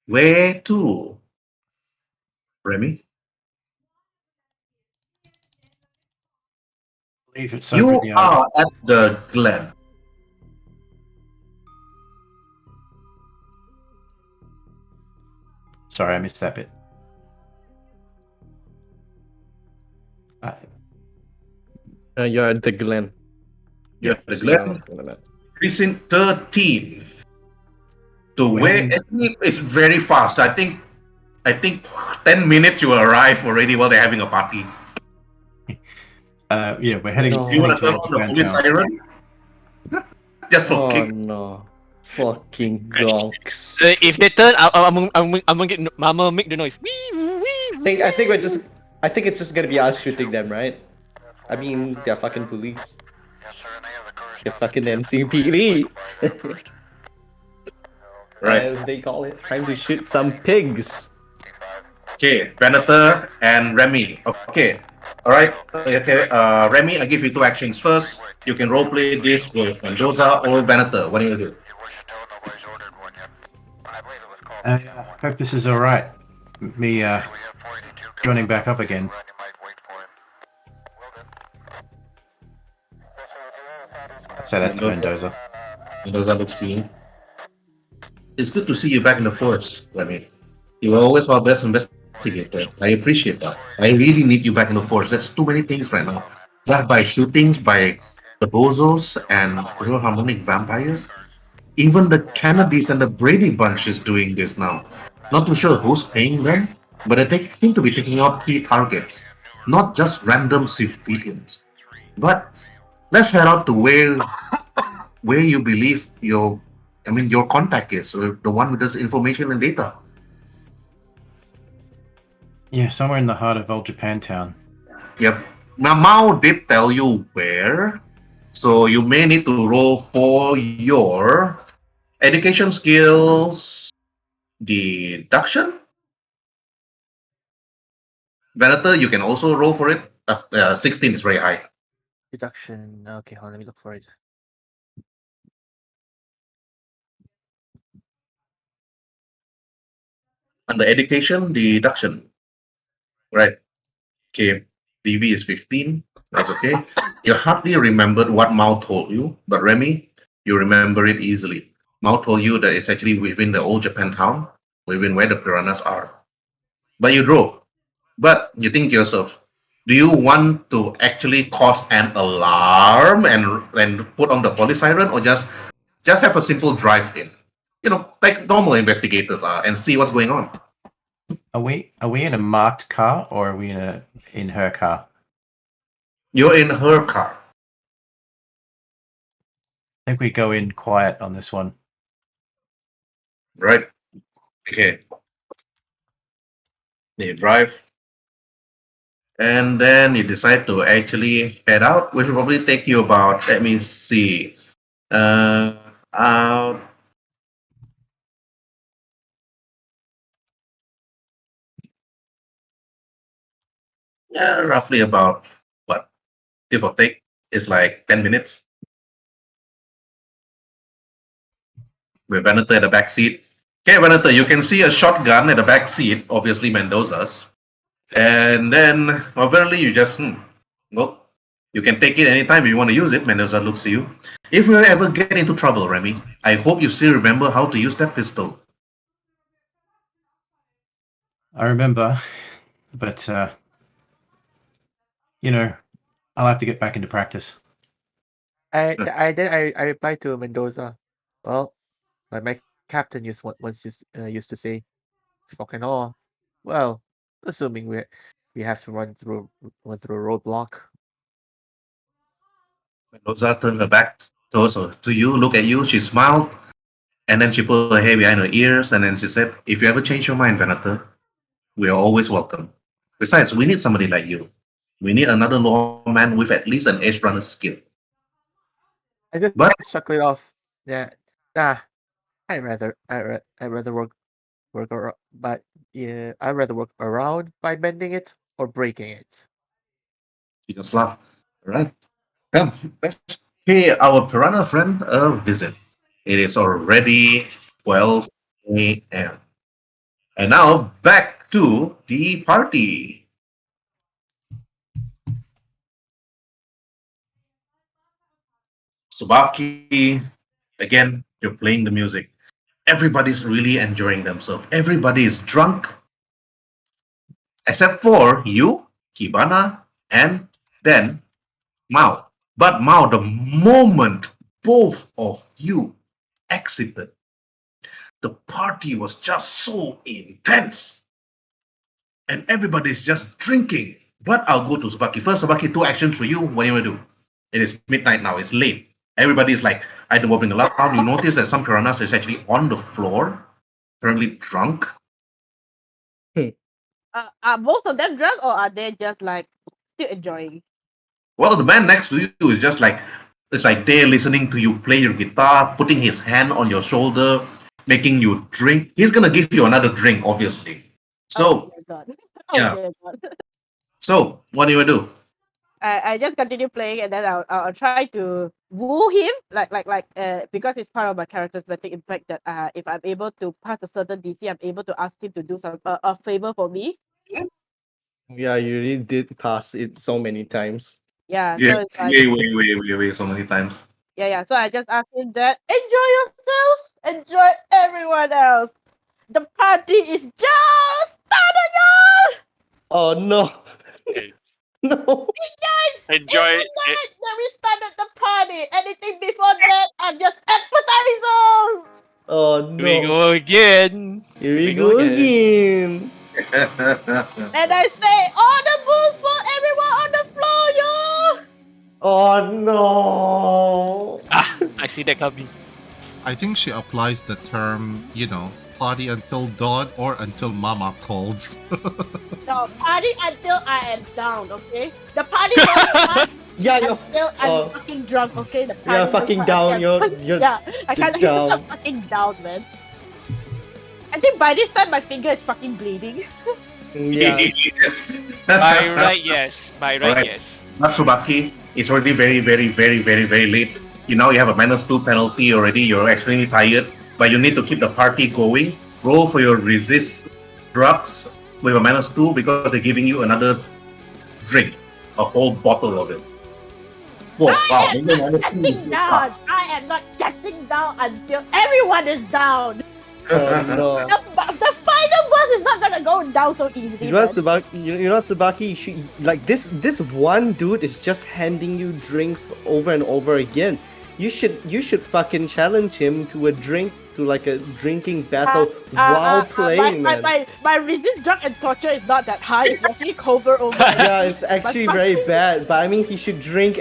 where to, Remy? I believe it's over You the are at the Glen. Sorry, I missed that bit. You're at the Glen. You're at the see how Glen. I'm doing that. Precinct 13. The We're way heading- it's very fast. I think 10 minutes you arrive already while they're having a party. Yeah, we're heading. No. You want heading to turn on towards the police downtown. siren? Just for Oh kick. no. Fucking gonks. If they turn, I'm gonna make the noise. I think it's just gonna be us shooting them, right? I mean, they're fucking police. They're fucking NCPD. Right. As they call it. Time to shoot some pigs. Okay, Venator and Remy. Okay. Alright. Okay, Remy, I give you 2 actions. First, you can roleplay this with Mendoza or Venator. What are you gonna do? I hope this is alright. me joining back up again. Say that to Mendoza. Mendoza looks to you. It's good to see you back in the force, Remy. You were always our best investigator. I appreciate that. I really need you back in the force. There's too many things right now. Drive-by shootings by the Bozos and Philharmonic vampires. Even the Kennedys and the Brady bunch is doing this now. Not too sure who's paying them, but they seem to be taking out key targets, not just random civilians. But let's head out to where you believe your contact is, or the one with this information and data. Yeah, somewhere in the heart of old Japantown. Yep. Now Mao did tell you where, so you may need to roll for your education skills deduction. Venator, you can also roll for it. 16 is very high. Deduction. Okay, hold on, let me look for it. Under education deduction. Right. Okay. DV is 15. That's okay. You hardly remembered what Mao told you, but Remy, you remember it easily. Mao told you that it's actually within the old Japan town, within where the piranhas are. But you drove. But you think to yourself, do you want to actually cause an alarm and put on the police siren, or just have a simple drive in? You know, like normal investigators are, and see what's going on. Are we in a marked car, or are we in her car? You're in her car. I think we go in quiet on this one. Right. Okay. You drive. And then you decide to actually head out, which will probably take you about, let me see, out. Yeah, roughly about what, give or take, it's like 10 minutes. With Venator at the back seat. Okay, Venator, you can see a shotgun at the back seat, obviously Mendoza's. And then apparently you just, well, you can take it anytime you want to use it. Mendoza looks to you. If we ever get into trouble, Remy, I hope you still remember how to use that pistol. I remember, but I'll have to get back into practice. I replied to Mendoza. Well, like my captain once used to say, "Shock and awe." Well, assuming we have to run through a roadblock. Mendoza turned her back to you, look at you. She smiled, and then she put her hair behind her ears, and then she said, "If you ever change your mind, Venator, we are always welcome. Besides, we need somebody like you. We need another lawman with at least an Edgerunner skill." I just But chuckled it off. Yeah, nah. I'd rather work around by bending it or breaking it. she just laughed. All right, come, let's pay our piranha friend a visit. It is already 12 a.m. And now back to the party. Subaki, again, you're playing the music. Everybody's really enjoying themselves. Everybody is drunk, except for you, Kibana, and then Mao. But Mao, the moment both of you exited, the party was just so intense. And everybody's just drinking. But I'll go to Subaki first. Subaki, 2 actions for you. What do you want to do? It is midnight now. It's late. Everybody's like either wobbling around. You notice that some piranhas is actually on the floor, apparently drunk. Are both of them drunk, or are they just like still enjoying? Well, the man next to you is just like, it's like they're listening to you play your guitar, putting his hand on your shoulder, making you drink. He's gonna give you another drink, obviously. Oh So dear God. yeah. Dear God. So what do you do? I just continue playing, and then I'll try to woo him, because it's part of my character's vetting. In fact, that if I'm able to pass a certain DC, I'm able to ask him to do a favor for me. Yeah, you really did pass it so many times. Yeah, Yeah, so it's like way, so many times. yeah. So I just ask him that enjoy yourself, enjoy everyone else. The party is just started, y'all. Oh no. Okay. No. Enjoy It's it. midnight that we started the party. Anything before that are just appetizers. Oh Here we no. go again. Here we go again. And I say, all the booze for everyone on the floor, yo. Oh no. Ah, I see that coming. I think she applies the term, party until dawn or until mama calls. No, party until I am down, okay? The party won't start Yeah, you're until I'm fucking drunk, okay? The party you're will fucking start down. until- You're yeah, I can't down. I'm fucking down, man. I think by this time my finger is fucking bleeding. yeah. Yes. By right, yes. By right, Alright. yes. Matsubaki, it's already very late. You know you have a -2 penalty already. You're extremely tired, but you need to keep the party going. Roll for your resist drugs with a -2 because they're giving you another drink, a whole bottle of it. Whoa, wow, I am maybe not -2 is getting down. fast. I am not getting down until everyone is down. Oh no. The final boss is not gonna go down so easily. You know, man. Tsubaki, this one dude is just handing you drinks over and over again. You should fucking challenge him to a drinking battle while playing, man. My resist drug and torture is not that high. It's actually cover over. Yeah, it's actually very bad. But I mean, he should drink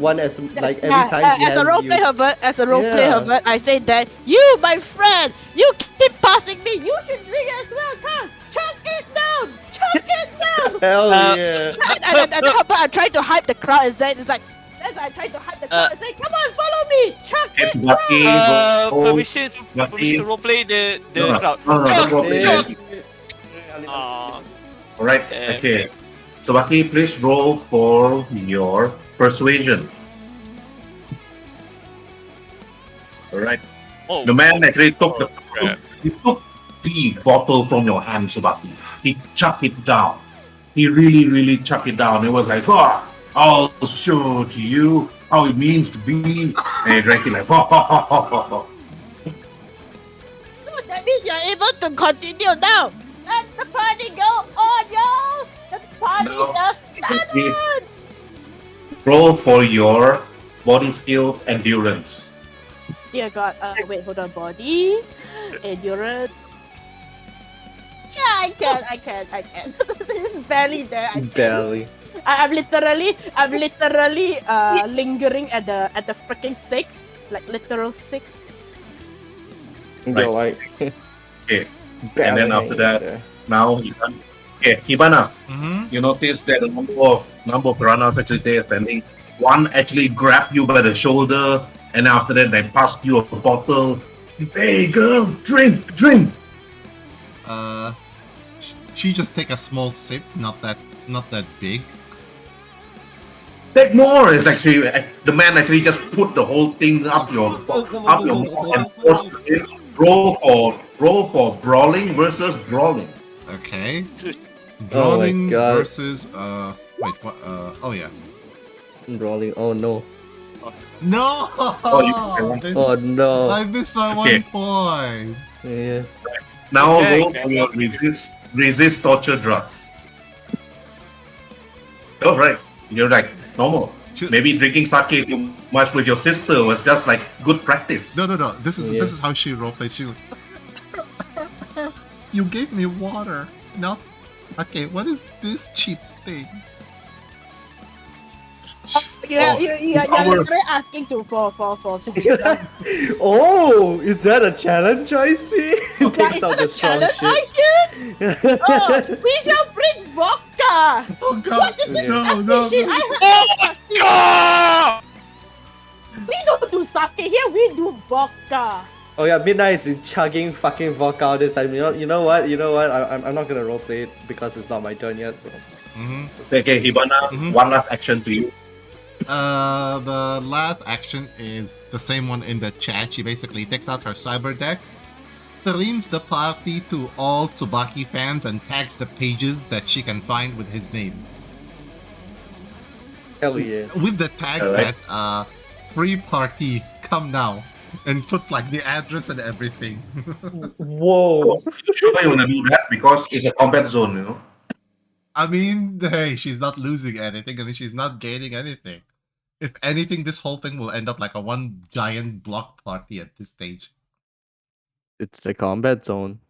one as every time he as a hands roleplay you. Herbert, Yeah. Herbert, I say that you, my friend, you keep passing me. You should drink as well. Come, chug it down, chug it down. Hell yeah. And Herbert, I try to hype the crowd, and then it's like. As I try to hype the crowd and say, come on, follow me! Chug It's it Bucky, down! Permission Bucky. to roleplay the No, crowd. no, Chug, don't roleplay. chug. Aw, Alright, Damn. okay. So Bucky, please roll for your persuasion. Alright. oh, The man actually took the crap. he took the bottle from your hand, Subaki. He chucked it down. He really chucked it down. It was like, oh, I'll show to you how it means to be. And he drank it like, So that means you're able to continue now. Let the party go on, yo! The party No. just started! Roll for your body skills endurance. Dear God, wait, hold on, body, endurance. Yeah, I can. It's barely there. I think. Barely. I'm literally lingering at the freaking 6, like literal 6. You're like Okay. barely And then after hanging that- there. Now, okay, Hibana, Mm-hmm. you notice that the number of piranhas actually there standing. One actually grabbed you by the shoulder, and after that they passed you a bottle. Hey girl, drink. She just take a small sip, not that big. Take more. It's actually the man actually just put the whole thing up your mouth and forced it. Roll for brawling versus brawling. Okay. Oh my Brawling God. versus wait, what? Oh yeah. Rolling. Oh no. No. Oh no. I missed my Okay. 1 point. Yeah. Now Okay. roll for your resist torture drugs. Oh right, you're like normal. Maybe drinking sake too much with your sister was just like good practice. No. This Yeah. is how she roleplays. She. You gave me water. Not. Okay. What is this cheap thing? You're it's our- literally asking for Oh, is that a challenge I see? That Takes is out not the a strong challenge, shit. I hear. Oh, we shall bring vodka. Oh God! What is this No, nasty no, shit? no. I heard we don't do sake here. We do vodka. Oh yeah, Midnight's been chugging fucking vodka all this time. You know what? I'm not gonna roleplay it because it's not my turn yet. So Mhm. Okay, Hibana, Mhm. one last action to you. The last action is the same one in the chat. She basically takes out her cyber deck, streams the party to all Tsubaki fans, and tags the pages that she can find with his name. Hell yeah. With the tags Alright. that free party come now, and puts like the address and everything. Whoa. You sure you wanna do that? Because it's a combat zone, you know. I mean, hey, she's not losing anything. I mean, she's not gaining anything. If anything, this whole thing will end up like a one giant block party at this stage. It's the combat zone.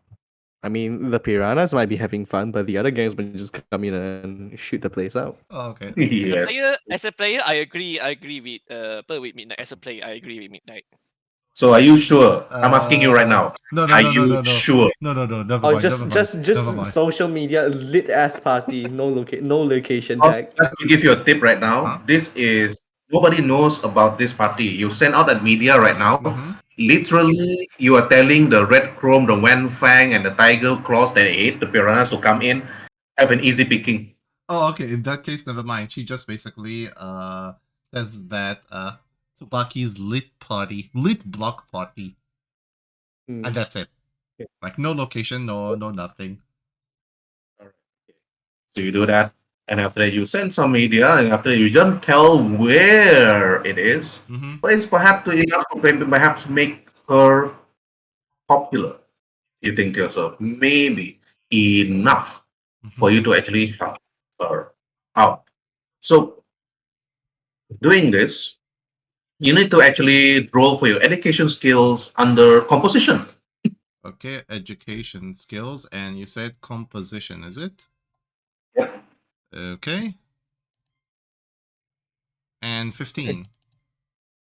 I mean, the Piranhas might be having fun, but the other gangs might just come in and shoot the place out. Oh, okay. Yes. As a player, I agree with Midnight. As a player, I agree with Midnight. So are you sure? I'm asking you right now. No, Are you sure? No, never Or mind. Never mind. just Never mind. social media lit ass party, no location Because tag. just to give you a tip right now, Huh? this is nobody knows about this party. You send out at media right now. Mhm. Literally, you are telling the Red Chrome, the Wen Fang, and the Tiger Claws that ate the Piranhas to come in, have an easy picking. Oh, okay. In that case, never mind. She just basically says that Tsubaki's lit block party, Hmm. and that's it. Okay. Like no location, no nothing. So you do that, and after that you send some media, and after that you don't tell where it is, Mm-hmm. but it's perhaps enough to perhaps make her popular. You think to yourself, maybe enough for you to actually help her out. So doing this, you need to actually roll for your education skills under composition. Okay, education skills, and you said composition, is it? Yep. Okay. And 15.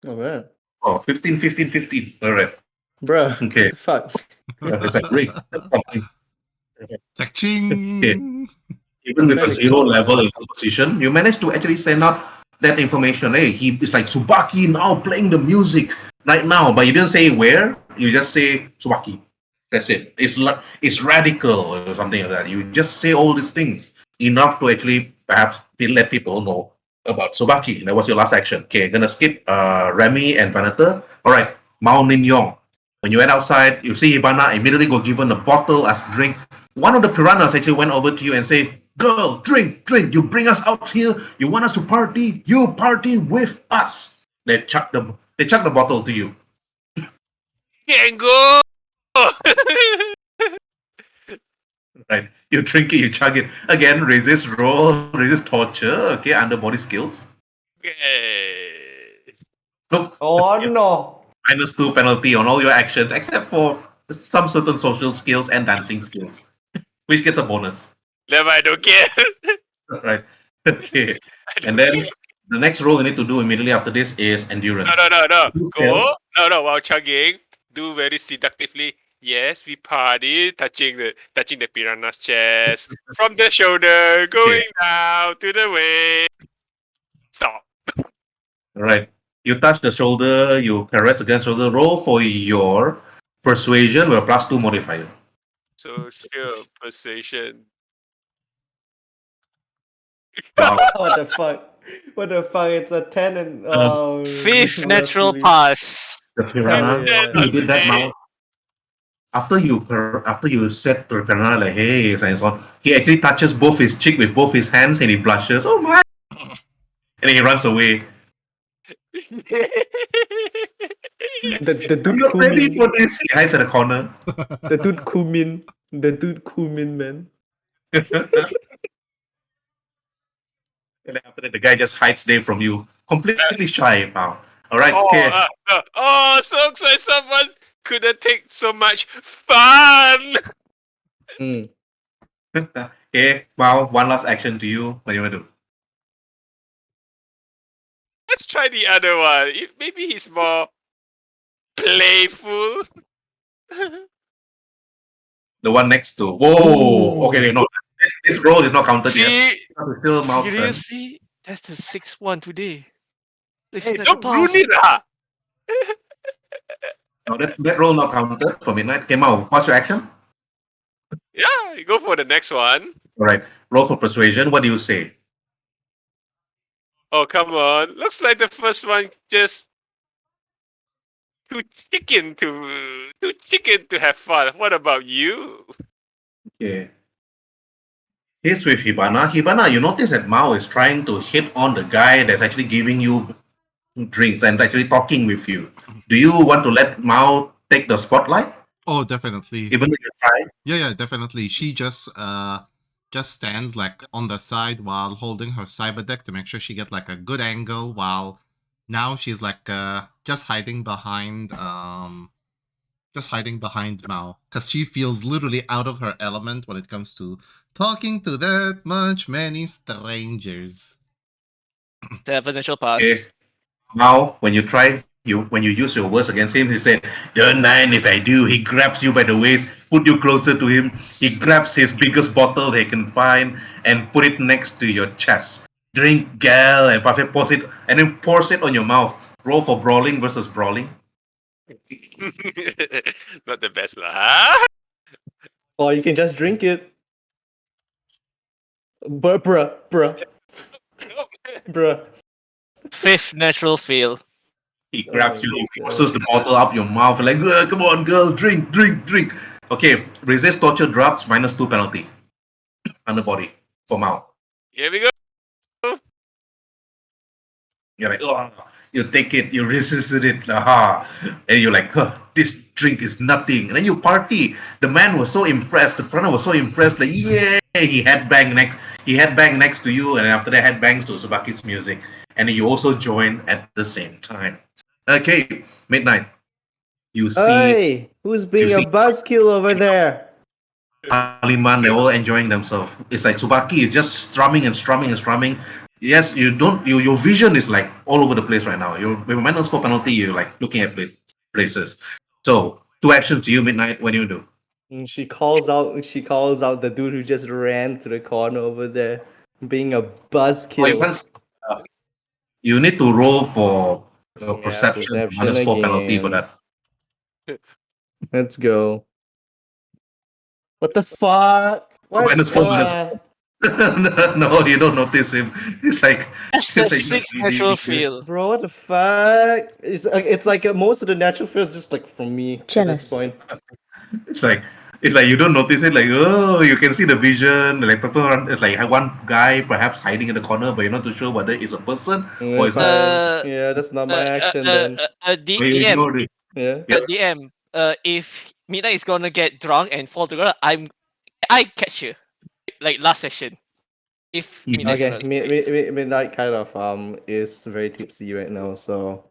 Oh man, Oh, 15, 15, 15. All right. bruh, Okay. what the fuck? It's like great. That's something. Cha-ching! Okay. Even with a Let it zero go. level in composition, you managed to actually send out that information. Hey, he is like Tsubaki now playing the music right now, but you didn't say where. You just say Tsubaki. That's it. It's radical or something like that. You just say all these things enough to actually perhaps let people know about Tsubaki. That was your last action. Okay, gonna skip Remy and Vanata. All right, Mao Nin Yong. When you went outside, you see Hibana immediately go given a bottle as drink. One of the piranhas actually went over to you and say, "Girl, drink, drink. You bring us out here. You want us to party. You party with us." They chuck the bottle to you. Can't go. Right? You drink it, you chug it. Again, resist roll, resist torture. Okay, under body skills. Okay. Nope. Oh Yeah. no. -2 penalty on all your actions except for some certain social skills and dancing skills, which gets a bonus. Never, I don't care. Right? Okay. I And don't then care. the next role you need to do immediately after this is endurance. No. You fail. Go. No. While chugging, do very seductively. Yes, we party, touching the piranha's chest from the shoulder, going down to the waist. Stop. All right. You touch the shoulder, you caress against shoulder. Roll for your persuasion with a +2 modifier. Social persuasion. Wow. What the fuck? What the fuck? It's a 10 and Fifth natural luckily. pass. The piranha. Yeah. You did that, Mao. After you said to the piranha like, "Hey," and so on, he actually touches both his cheek with both his hands and he blushes. Oh my! And then he runs away. The I'm dude not ready Kumin. for this. He hides in a corner. The dude Kumin. The dude Kumin, man. And then after that, the guy just hides there from you, completely shy now. All right, Oh, okay. so excited someone couldn't take so much fun. Mm. Okay, well, one last action to you. What do you want to do? Let's try the other one. Maybe he's more playful. The one next to. Whoa. Ooh. Okay, no. This roll is not counted yet. See, Because it's still Mao's turn. seriously, that's the 6-1 today. Hey, don't ruin it, ah. No, that roll not counted for midnight. Okay, Mao, what's your action? Yeah, go for the next one. All right. Roll for persuasion. What do you say? Oh, come on. Looks like the first one just too chicken to have fun. What about you? Okay. He's with Hibana. Hibana, you notice that Mao is trying to hit on the guy that's actually giving you drinks and actually talking with you. Do you want to let Mao take the spotlight? Oh, definitely. Even though you try? Yeah, definitely. She just stands like on the side while holding her cyber deck to make sure she get like a good angle. While now she's like just hiding behind Mao because she feels literally out of her element when it comes to talking to that much many strangers. Initial pass. Okay. Now, when you use your words against him, he said, "Don't mind if I do." He grabs you by the waist, put you closer to him. He grabs his biggest bottle they can find and put it next to your chest. Drink, gal, and Parfait pours it, and then pours it on your mouth. Roll for brawling versus brawling. Not the best lah. Or you can just drink it. Bruh. Fifth natural fail. He grabs Oh you, my he forces the bottle up your mouth, like, come on, girl, drink. Okay, resist torture drugs, -2 penalty. Underbody for Mao. Here we go. You're like, oh, you take it, you resisted it, aha. And you're like, huh, this drink is nothing. And then you party. The man was so impressed, the partner was so impressed, like, yeah, he headbang next to you, and after that headbangs to Tsubaki's music. And then you also join at the same time. Okay, midnight. You see Hey, who's being a see- buzzkill over there? Haliman, they're all enjoying themselves. It's like Tsubaki is just strumming and strumming. Yes, your vision is like all over the place right now. With a minus 4 penalty, you're like looking at places. So 2 actions to you, midnight. What do you do? And she calls out the dude who just ran to the corner over there, being a buzzkill. You need to roll for perception perception minus 4 penalty for again. that. Let's go. What the fuck? What? Minus 4 minus. No, you don't notice him. It's like That's the sixth natural fail. Bro, what the fuck? It's like most of the natural fails just like from me at this point. It's like you don't notice it. Like, oh, you can see the vision. Like people around. It's like one guy perhaps hiding in the corner, but you're not too sure whether it's a person or it's not. Yeah, that's not my action then. DM. Yeah. DM. If Midnight is gonna get drunk and fall together, I catch you. Like last session. If Midnight's Okay, gonna Midnight kind of is very tipsy right now, so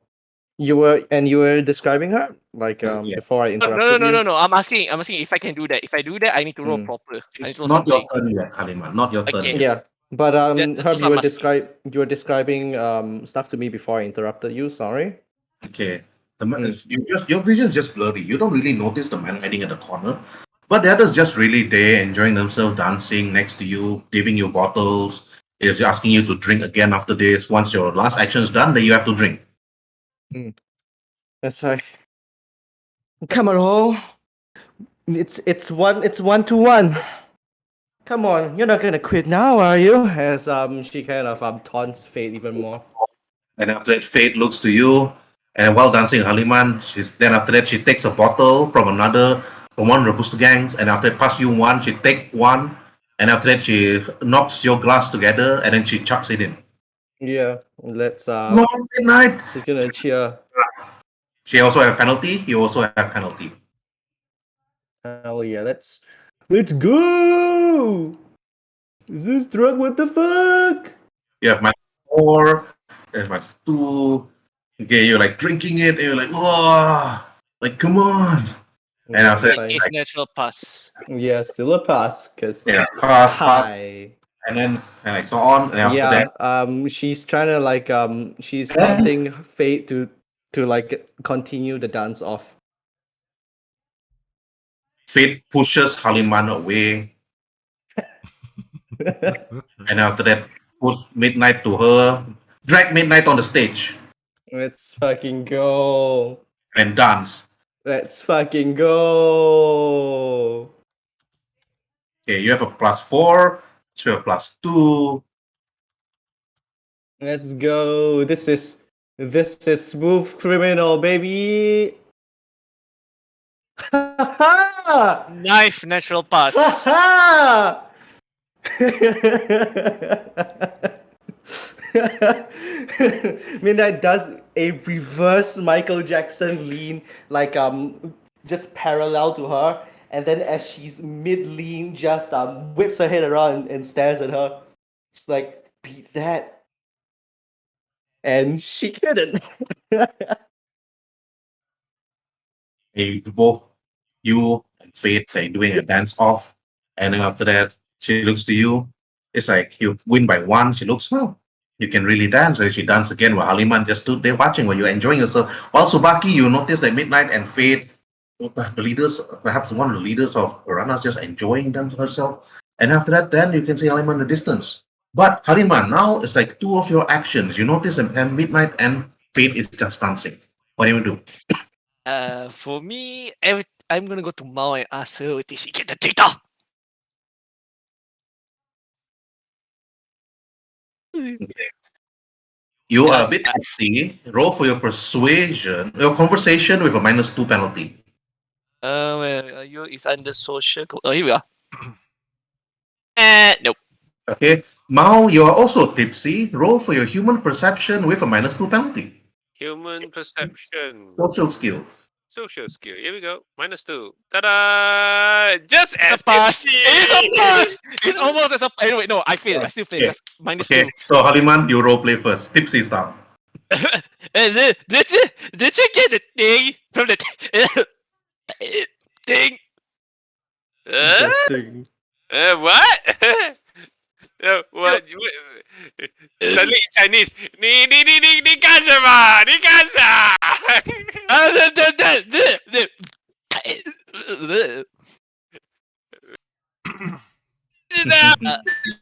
you were describing her like before I interrupted you. No. I'm asking if I can do that. If I do that, I need to roll proper. I need It's to roll not your something. turn yet, Haliman. Not your turn Okay. yet. Yeah, but That's Herb, what I'm asking. you were describing stuff to me before I interrupted you. Sorry. Okay. Your vision is just blurry. You don't really notice the man hiding at the corner. But the others just really there, enjoying themselves, dancing next to you, giving you bottles, is asking you to drink again after this. Once your last action is done, then you have to drink. That's like, come on, Ho. It's 1-1. Come on, you're not gonna quit now, are you? As she kind of taunts Fate even more. And after that, Fate looks to you, and while dancing Haliman, after that she takes a bottle from one Robusto gangs, and after that pass you one, she take one, and after that she knocks your glass together, and then she chucks it in. Yeah, let's Long midnight. she's gonna cheer. She also have penalty. You also have penalty. Hell yeah, let's go! Is this drug? What the fuck? You have -4, you have -2. Okay, you're like drinking it, and you're like, oh, like come on. And after that, If natural pass. Yeah, still a pass, cause pass, hi. and then like so on. And after that, she's trying to like she's taunting Fate to like continue the dance off. Fate pushes Haliman away, and after that, push Midnight to her, drag Midnight on the stage, Let's fucking go. and dance. Let's fucking go. Okay, you have a +4. Sphere +2. Let's go. This is smooth criminal, baby. Knife natural pass. Midnight does a reverse Michael Jackson lean, like just parallel to her, and then as she's mid lean, just whips her head around and stares at her. It's like, beat that. And she couldn't. Both you and Fate say doing a dance off, and then after that she looks to you. It's like you win by one. She looks, oh, you can really dance. And she danced again while Haliman just stood there watching while you're enjoying yourself. While Subaki, you notice that Midnight and Fate, the leaders, perhaps one of the leaders of Piranhas, just enjoying them herself. And after that, then you can see Haliman in the distance. But Haliman, now it's like two of your actions. You notice and Midnight and Fate is just dancing. What do you do? For me, I'm gonna go to Mao and ask her, did she get the data? You are a Yes, bit tipsy. Roll for your persuasion, your conversation with a -2 penalty. You is under social. Oh, here we are. Nope. Okay. Mao, you are also tipsy. Roll for your human perception with a -2 penalty. Human perception. Social skills. Social skill. Here we go. -2. Ta-da! Just It's as a pass. tipsy. It's a pass. It's almost as a. Anyway, no, I failed. I still failed. Okay. That's Okay. -2. So Haliman, you role play first. Tipsy style. Did you get the thing from the thing? What? What? Suddenly in Chinese. 你干什么？你干啥？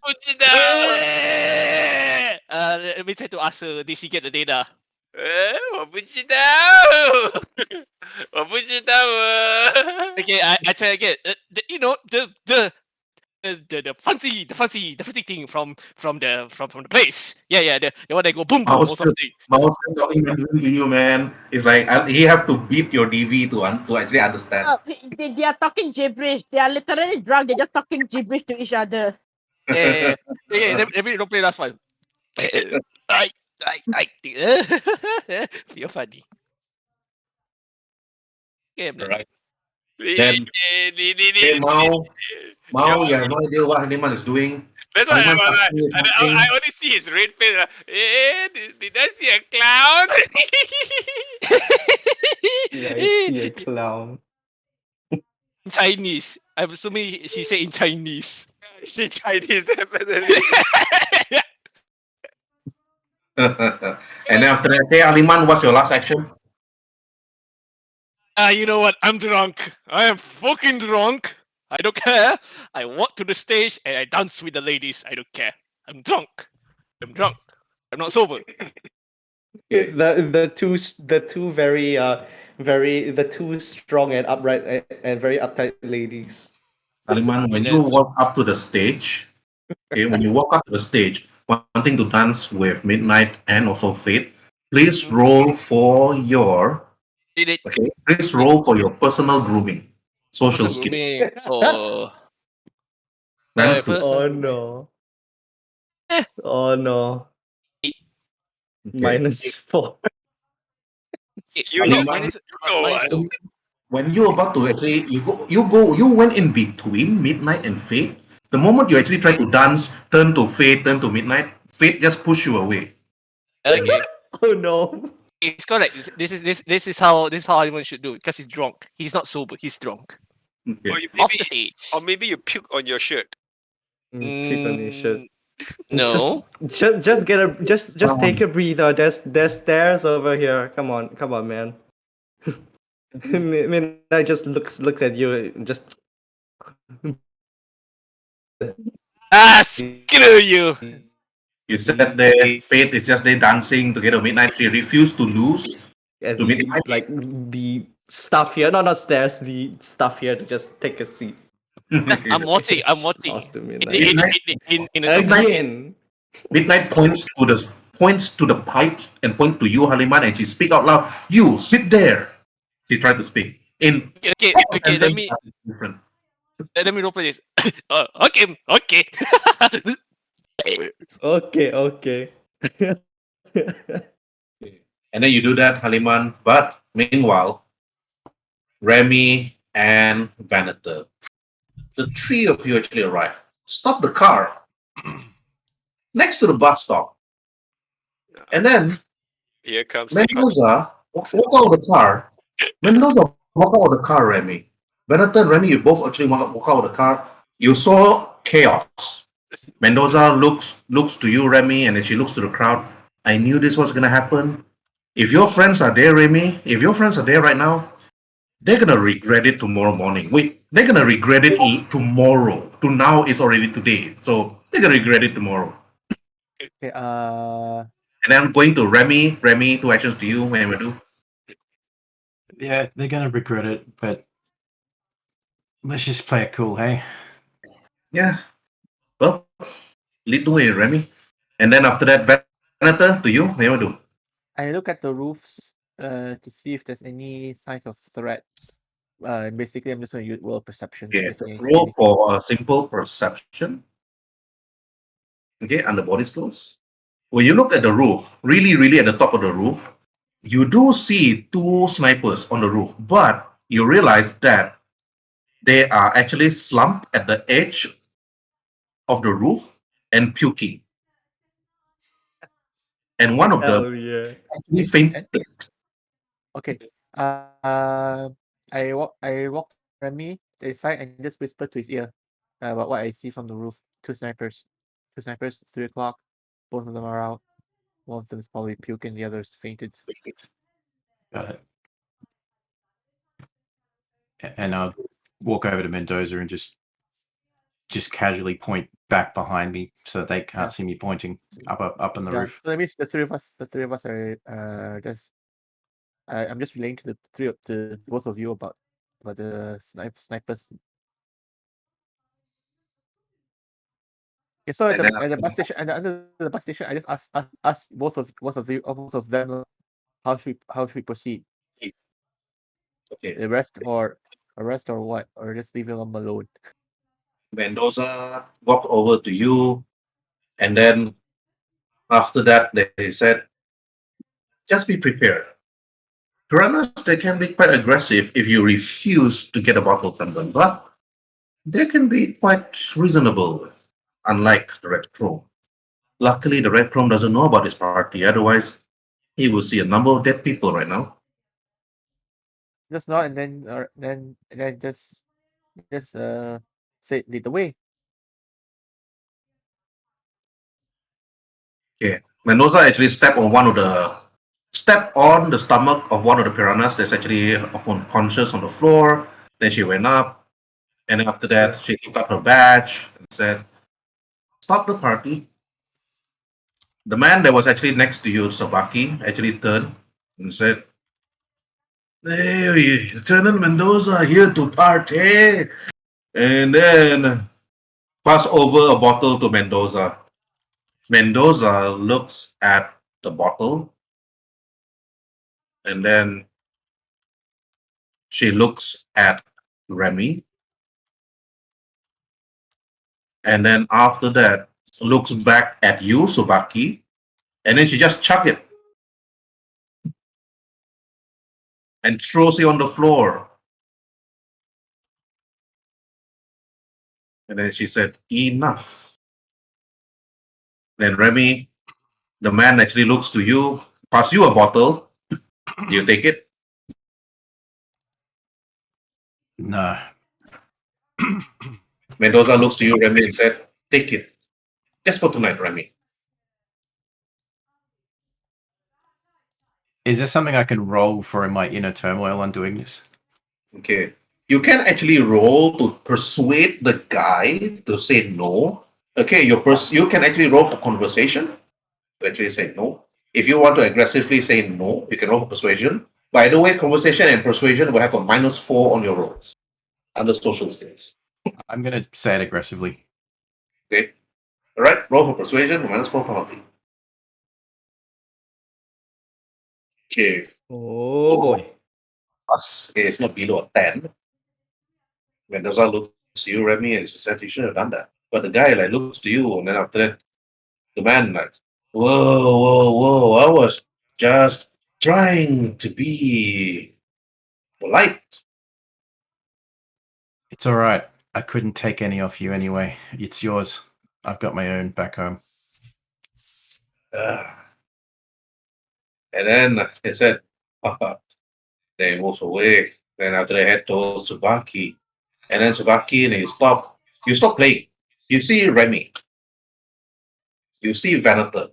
不知道。Let me try to ask her, did she get the data? 我不知道。我不知道啊。 Okay, I try again. You know the fancy thing from the place. Yeah, the one that go boom boom or something. Mao still talking Mandarin to you, man. It's like he have to beat your DV to actually understand. Oh, they are talking gibberish. They are literally drunk. They're just talking gibberish to each other. Yeah. Okay, let me don't play last one. I feel funny. Okay, I'm done. Alright. Then, hey, Mao, you have no idea what Haliman is doing. That's why Haliman asking you something. I only see his red face. Did I see a clown? Yeah, I see a clown. Chinese. I'm assuming she said in Chinese. She Chinese definitely. And then after that, hey, Haliman, what's your last action? You know what? I'm drunk. I am fucking drunk. I don't care. I walk to the stage and I dance with the ladies. I don't care. I'm drunk. I'm not sober. It's the two very the two strong and upright and very uptight ladies. Haliman, when you walk up to the stage, okay, when you walk up to the stage, wanting to dance with Midnight and also Fate, please roll for your please roll for your personal grooming, social skill. Oh. -2. Oh no. Oh no. Okay. -4. When you're about to actually you went in between Midnight and Fate. The moment you actually try to dance, turn to Fate, turn to Midnight, Fate just push you away. Okay. Oh no. It's correct. This is how anyone should do it because he's drunk. He's not sober. He's drunk. Okay. Or, Off the stage. or maybe you puke on your shirt. Click on your shirt. No. Just take a breather. There's stairs over here. Come on, man. I just looks at you and just Screw you. You said that Fate is just there dancing together with Midnight. She refused to lose. at To the, Midnight. like the stuff here. No, not stairs. The stuff here to just take a seat. I'm watching. I'm watching. Lost to In, midnight. in the conversation. Again. Midnight points to the pipes and point to you, Haliman, and she speak out loud. You sit there. She tried to speak in Okay, all okay. Let sentences me are different. roleplay this. Okay, okay. Okay, okay. And then you do that, Haliman. But meanwhile, Remy and Vanita, the three of you actually arrive. Stop the car next to the bus stop, and then Here comes the Mendoza walk out of the car. Mendoza walk out of the car, Remy. Vanita and Remy, you both actually walk out of the car. You saw chaos. Mendoza looks to you, Remy, and then she looks to the crowd. I knew this was gonna happen. If your friends are there, Remy, if your friends are there right now, they're gonna regret it tomorrow morning. Wait, they're gonna regret it tomorrow. To now is already today, so they're gonna regret it tomorrow. Okay. And then I'm going to Remy. Remy, two actions to you, and we do. Yeah, they're gonna regret it, but let's just play it cool, hey? Yeah. Well, lead the way, Remy. And then after that, Vanata, to you, what do we do? I look at the roofs to see if there's any signs of threat. Basically, I'm just going to use world perception. Okay, If I see roll anything. for a simple perception. Okay, under body skills. When you look at the roof, really at the top of the roof, you do see two snipers on the roof, but you realize that they are actually slumped at the edge of the roof and puking. And one of them Hell yeah. actually fainted. Okay. I walk Remy to his side and just whisper to his ear about what I see from the roof. Two snipers. 3 o'clock. Both of them are out. One of them is probably puking, the other is fainted. Got it. And I'll walk over to Mendoza and just casually point back behind me so that they can't Yeah. see me pointing up on the Yeah, roof. so that means the three of us are just. I'm just relaying to to both of you about the snipers. Okay, so And then at the bus station, and under the bus station, I just ask both of them how should we proceed? okay, Arrest or what? Or just leave them alone? Mendoza walked over to you, and then after that, they said, just be prepared. Piranhas, they can be quite aggressive if you refuse to get a bottle from them, but they can be quite reasonable, unlike the Red Chrome. Luckily, the Red Chrome doesn't know about this party, otherwise, he will see a number of dead people right now. Just not, and then just say lead the way. Okay, Mendoza actually stepped on the stomach of one of the piranhas that's actually unconscious on the floor. Then she went up, and after that, she took up her badge and said, "Stop the party." The man that was actually next to you, Sabaki, actually turned and said, "Hey, Lieutenant Mendoza here to party," and then pass over a bottle to Mendoza. Mendoza looks at the bottle, and then she looks at Remy, and then after that looks back at you, Subaki, and then she just chuck it and throws it on the floor. And then she said, "Enough." Then Remy, the man actually looks to you, pass you a bottle. You take it. No. Mendoza looks to you, Remy, and said, "Take it. Just for tonight, Remy." Is there something I can roll for in my inner turmoil on doing this? Okay. You can actually roll to persuade the guy to say no. Okay, you can actually roll for conversation to actually say no. If you want to aggressively say no, you can roll for persuasion. By the way, conversation and persuasion will have a -4 on your rolls under social skills. I'm gonna say it aggressively. Okay. All right. Roll for persuasion. -4 penalty. Okay. Oh boy. Plus, okay, it's not below a 10. Mendoza looks to you, Remy, and she said you should have done that. But the guy like looks to you, and then after that, the man like, whoa, whoa, whoa! I was just trying to be polite. It's all right. I couldn't take any off you anyway. It's yours. I've got my own back home. And then they said, they move away. Then after they head towards Tsubaki. And then Tsubaki, and he stop. You stop playing. You see Remy. You see Venator.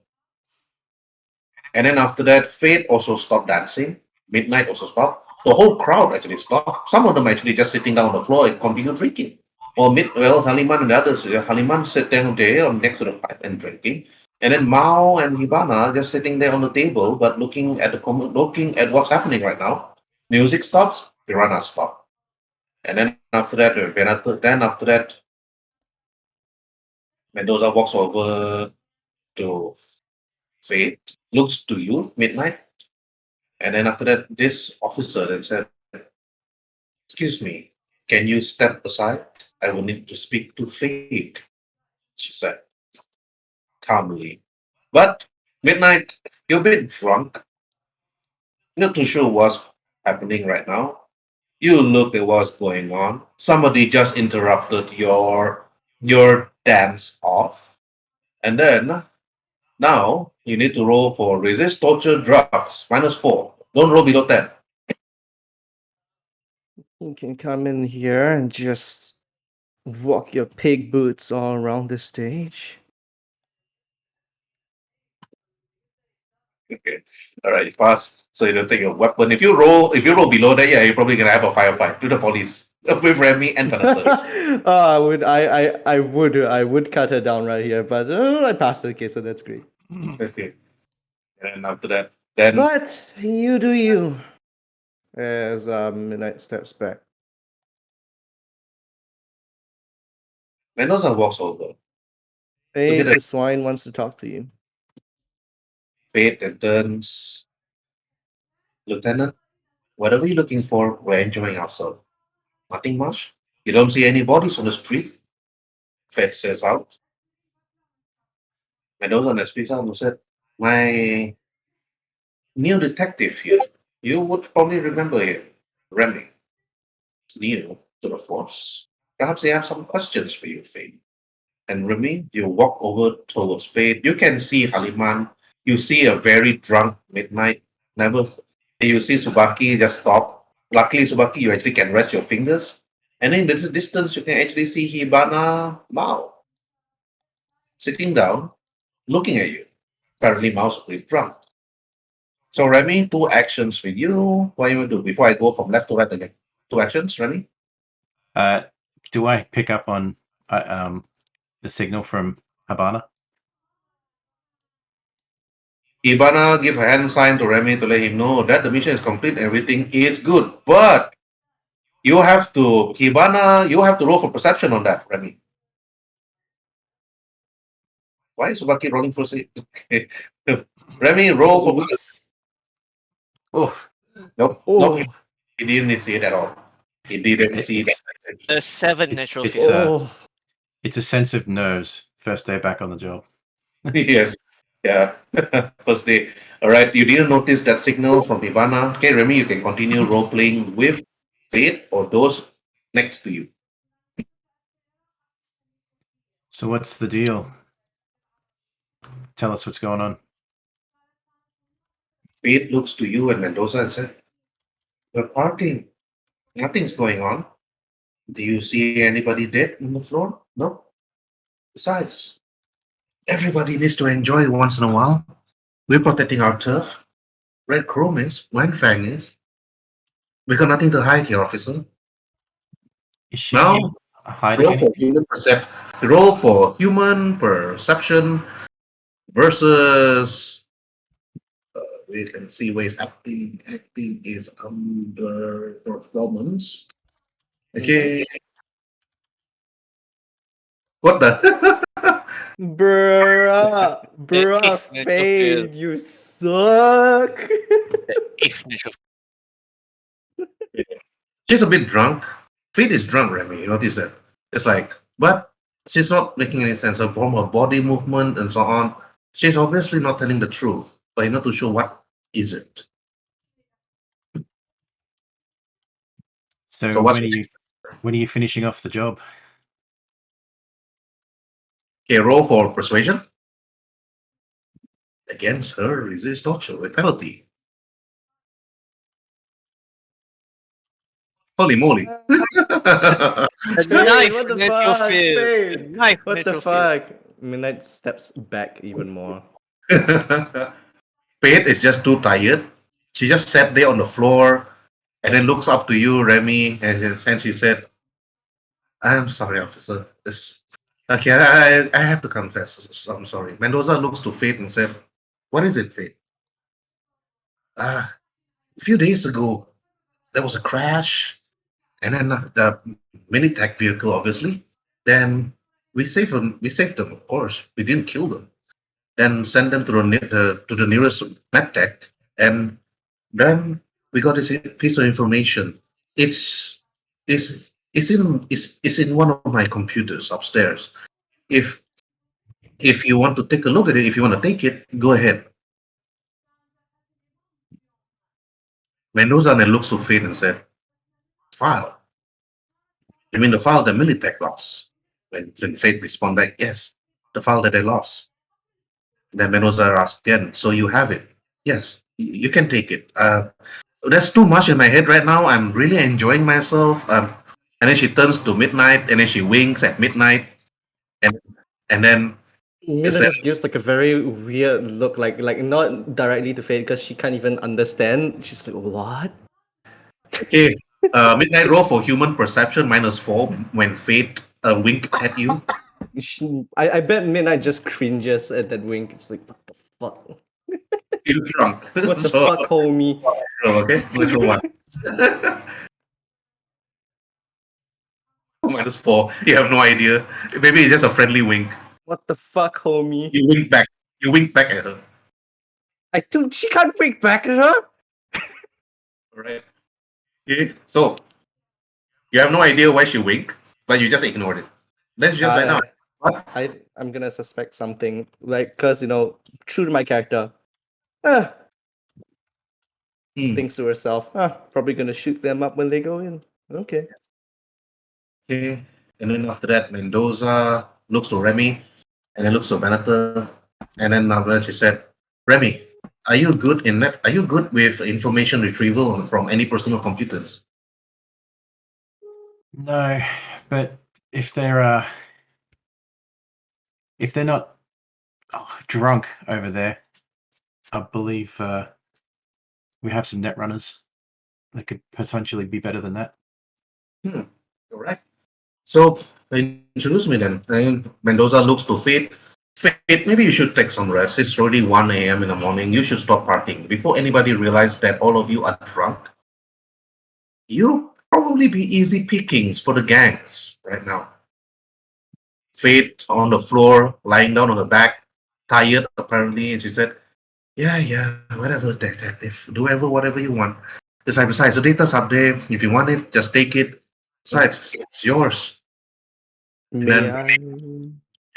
And then after that, Fate also stopped dancing. Midnight also stopped. The whole crowd actually stopped. Some of them actually just sitting down on the floor and continue drinking. Or Haliman and the others. Haliman sat down there next to the pipe and drinking. And then Mao and Hibana just sitting there on the table, but looking at what's happening right now. Music stops. Piranhas stop. And then after that, Mendoza walks over to Fate, looks to you, Midnight. And then after that, this officer then said, "Excuse me, can you step aside? I will need to speak to Fate," she said calmly. But Midnight, you're a bit drunk. Not too sure what's happening right now. You look at what's going on. Somebody just interrupted your dance off. And then now you need to roll for resist torture drugs, -4. Don't roll below 10. You can come in here and just walk your pig boots all around the stage. Okay. All right, you pass. So you don't take a weapon. If you roll below that, yeah, you're probably gonna have a firefight to the police with Remy and Venator. I would cut her down right here, but I passed it. Okay, so that's great. Okay. And after that, then But you do you. As Midnight steps back. Mendoza walks over. Hey, Look at the swine wants to talk to you. Fate and turns. Lieutenant, whatever you're looking for, we're enjoying ourselves. Nothing much. You don't see any bodies on the street. Fate says out. Mendoza then speaks out and said, "My new detective here. You would probably remember him. Remy. It's new to the force. Perhaps they have some questions for you, Fate." And Remy, you walk over towards Fate. You can see Haliman. You see a very drunk Midnight. Never. You see Subaki just stop. Luckily, Subaki, you actually can rest your fingers. And in the distance, you can actually see Hibana Mao sitting down, looking at you. Apparently, Mao's pretty drunk. So, Remy, 2 actions with you. What you want to do before I go from left to right again? 2 actions, Remy? Do I pick up on the signal from Habana? Hibana give a hand sign to Remy to let him know that the mission is complete and everything is good. But you have to, Hibana, you have to roll for perception on that, Remy. Why is Subaki rolling for say? Remy, roll for Oops. Oh, nope, Oh. nope, he didn't see it at all. He didn't see it's, that. 7 natural it's, fear. Oh. it's a sense of nerves. First day back on the job. Yes, yeah, first day. All right, you didn't notice that signal from Hibana. Okay, Remy, you can continue role playing with Fate or those next to you. So what's the deal? Tell us what's going on. Fate looks to you and Mendoza and said, "We're partying. Nothing's going on. Do you see anybody dead on the floor? No. Besides, everybody needs to enjoy once in a while. We're protecting our turf. Red Chrome is, Fang is. We got nothing to hide here, officer. Is she Now, hiding anything? roll for human perception versus. Wait, let me see where is acting. Acting is under performance. Okay. What the? Bruh, bruh, if Netrophil. Fade, you suck. If Netrophil. She's a bit drunk. Fate is drunk, Remy. You notice that? It's like, but she's not making any sense from her body movement and so on. She's obviously not telling the truth, but you're not too sure what is it. So, So what's when are you finishing off the job? okay? Roll for persuasion. Against her, resist torture with penalty. Holy moly! A Fade, knife, what the fuck? Netrophil. A Fade, knife, what the Netrophil. fuck? Midnight steps back even more. Fate is just too tired. She just sat there on the floor and then looks up to you, Remy, and she said, "I'm sorry, officer. This okay. I have to confess. I'm sorry." Mendoza looks to Fate and said, "What is it, Fate?" A few days ago, there was a crash, and then the Militech vehicle, obviously. Then we saved them. We saved them, of course. We didn't kill them. Then send them to the nearest medtech, and then we got this piece of information. It's it's in one of my computers upstairs. If if you want to take a look at it, if you want to take it, go ahead. Mendoza then looks to Fate and said, "File. You mean the file that Militech lost?" When Fate respond back, "Yes, the file that they lost." Then Mendoza asked again, "So you have it?" "Yes, you can take it." There's too much in my head right now. I'm really enjoying myself. And then she turns to Midnight, and then she winks at Midnight, and then Mina that- just gives like a very weird look, like not directly to Fade because she can't even understand. She's like, what? okay. Midnight roll for human perception -4 when Fate wink at you. I bet Midnight just cringes at that wink. It's like, what the fuck? You're drunk. What the So, fuck, homie? okay, -1. -4. You have no idea. Maybe it's just a friendly wink. What the fuck, homie? You wink back. You wink back at her. She can't wink back at her. All right. Okay. So you have no idea why she winked, but you just ignored it. Let's just right now. What? I'm gonna suspect something, like, cause true to my character, Hmm. thinks to herself, probably gonna shoot them up when they go in. Okay. Okay. And then after that, Mendoza looks to Remy, and then looks to Benatar, and then after that she said, "Remy, are you good in that? Are you good with information retrieval from any personal computers?" No, but if they're not drunk over there, I believe we have some Netrunners that could potentially be better than that. All right. So introduce me then. And Mendoza looks to Fate. Fate, maybe you should take some rest. It's already 1 a.m. in the morning. You should stop partying. Before anybody realizes that all of you are drunk, you'll probably be easy pickings for the gangs right now. Fate on the floor, lying down on the back, tired apparently, and she said, yeah, whatever, detective. Do whatever you want. Besides, the data's up there. If you want it, just take it. Besides, it's yours. May then- I?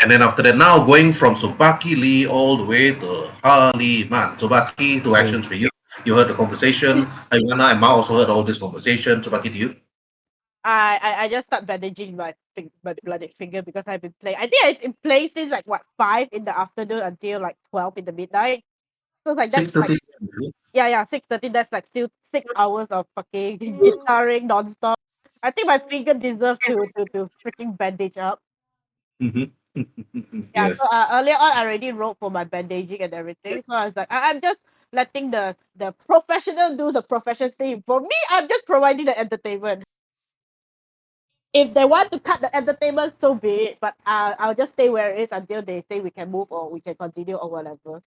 And then after that, now going from Subaki Lee all the way to Haliman. Subaki, two actions for you. You heard the conversation. Iwana and Ma also heard all this conversation. Subaki, to you. I just start bandaging my bloody finger because I've been playing. I think it's in play since like what 5 in the afternoon until like 12 in the midnight. So it's like that's 6:30. like yeah 6:30. That's like still 6 hours of fucking guitaring nonstop. I think my finger deserves to freaking bandage up. Mhm. Yeah. Yes. So earlier on, I already wrote for my bandaging and everything. So I was like, I'm just letting the professional do the professional thing. For me, I'm just providing the entertainment. If they want to cut the entertainment, so be it. But I'll just stay where it is until they say we can move or we can continue or whatever.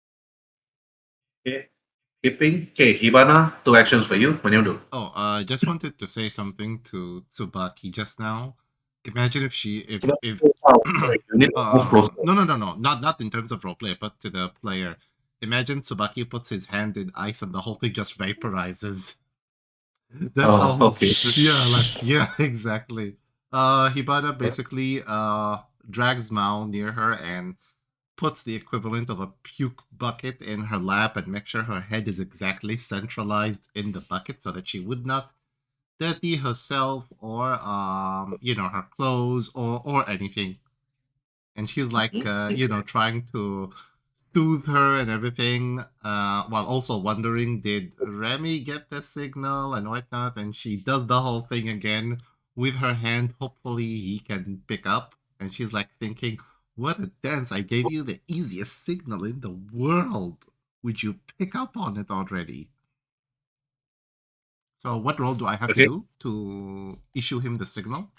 Okay. Keeping. Okay, Hibana, two actions for you. When you do. Oh, I just wanted to say something to Tsubaki just now. Imagine if she if You if need to move closer. no, not in terms of roleplay, but to the player. Imagine Tsubaki puts his hand in ice and the whole thing just vaporizes. That's Oh, how okay. yeah, exactly. Hibana basically drags Mao near her and puts the equivalent of a puke bucket in her lap and makes sure her head is exactly centralized in the bucket so that she would not dirty herself or her clothes or anything. And she's like trying to soothe her and everything, while also wondering, did Remy get the signal and whatnot? And she does the whole thing again with her hand. Hopefully he can pick up. And she's like thinking, what a dance. I gave you the easiest signal in the world. Would you pick up on it already? So what role do I have to do to issue him the signal?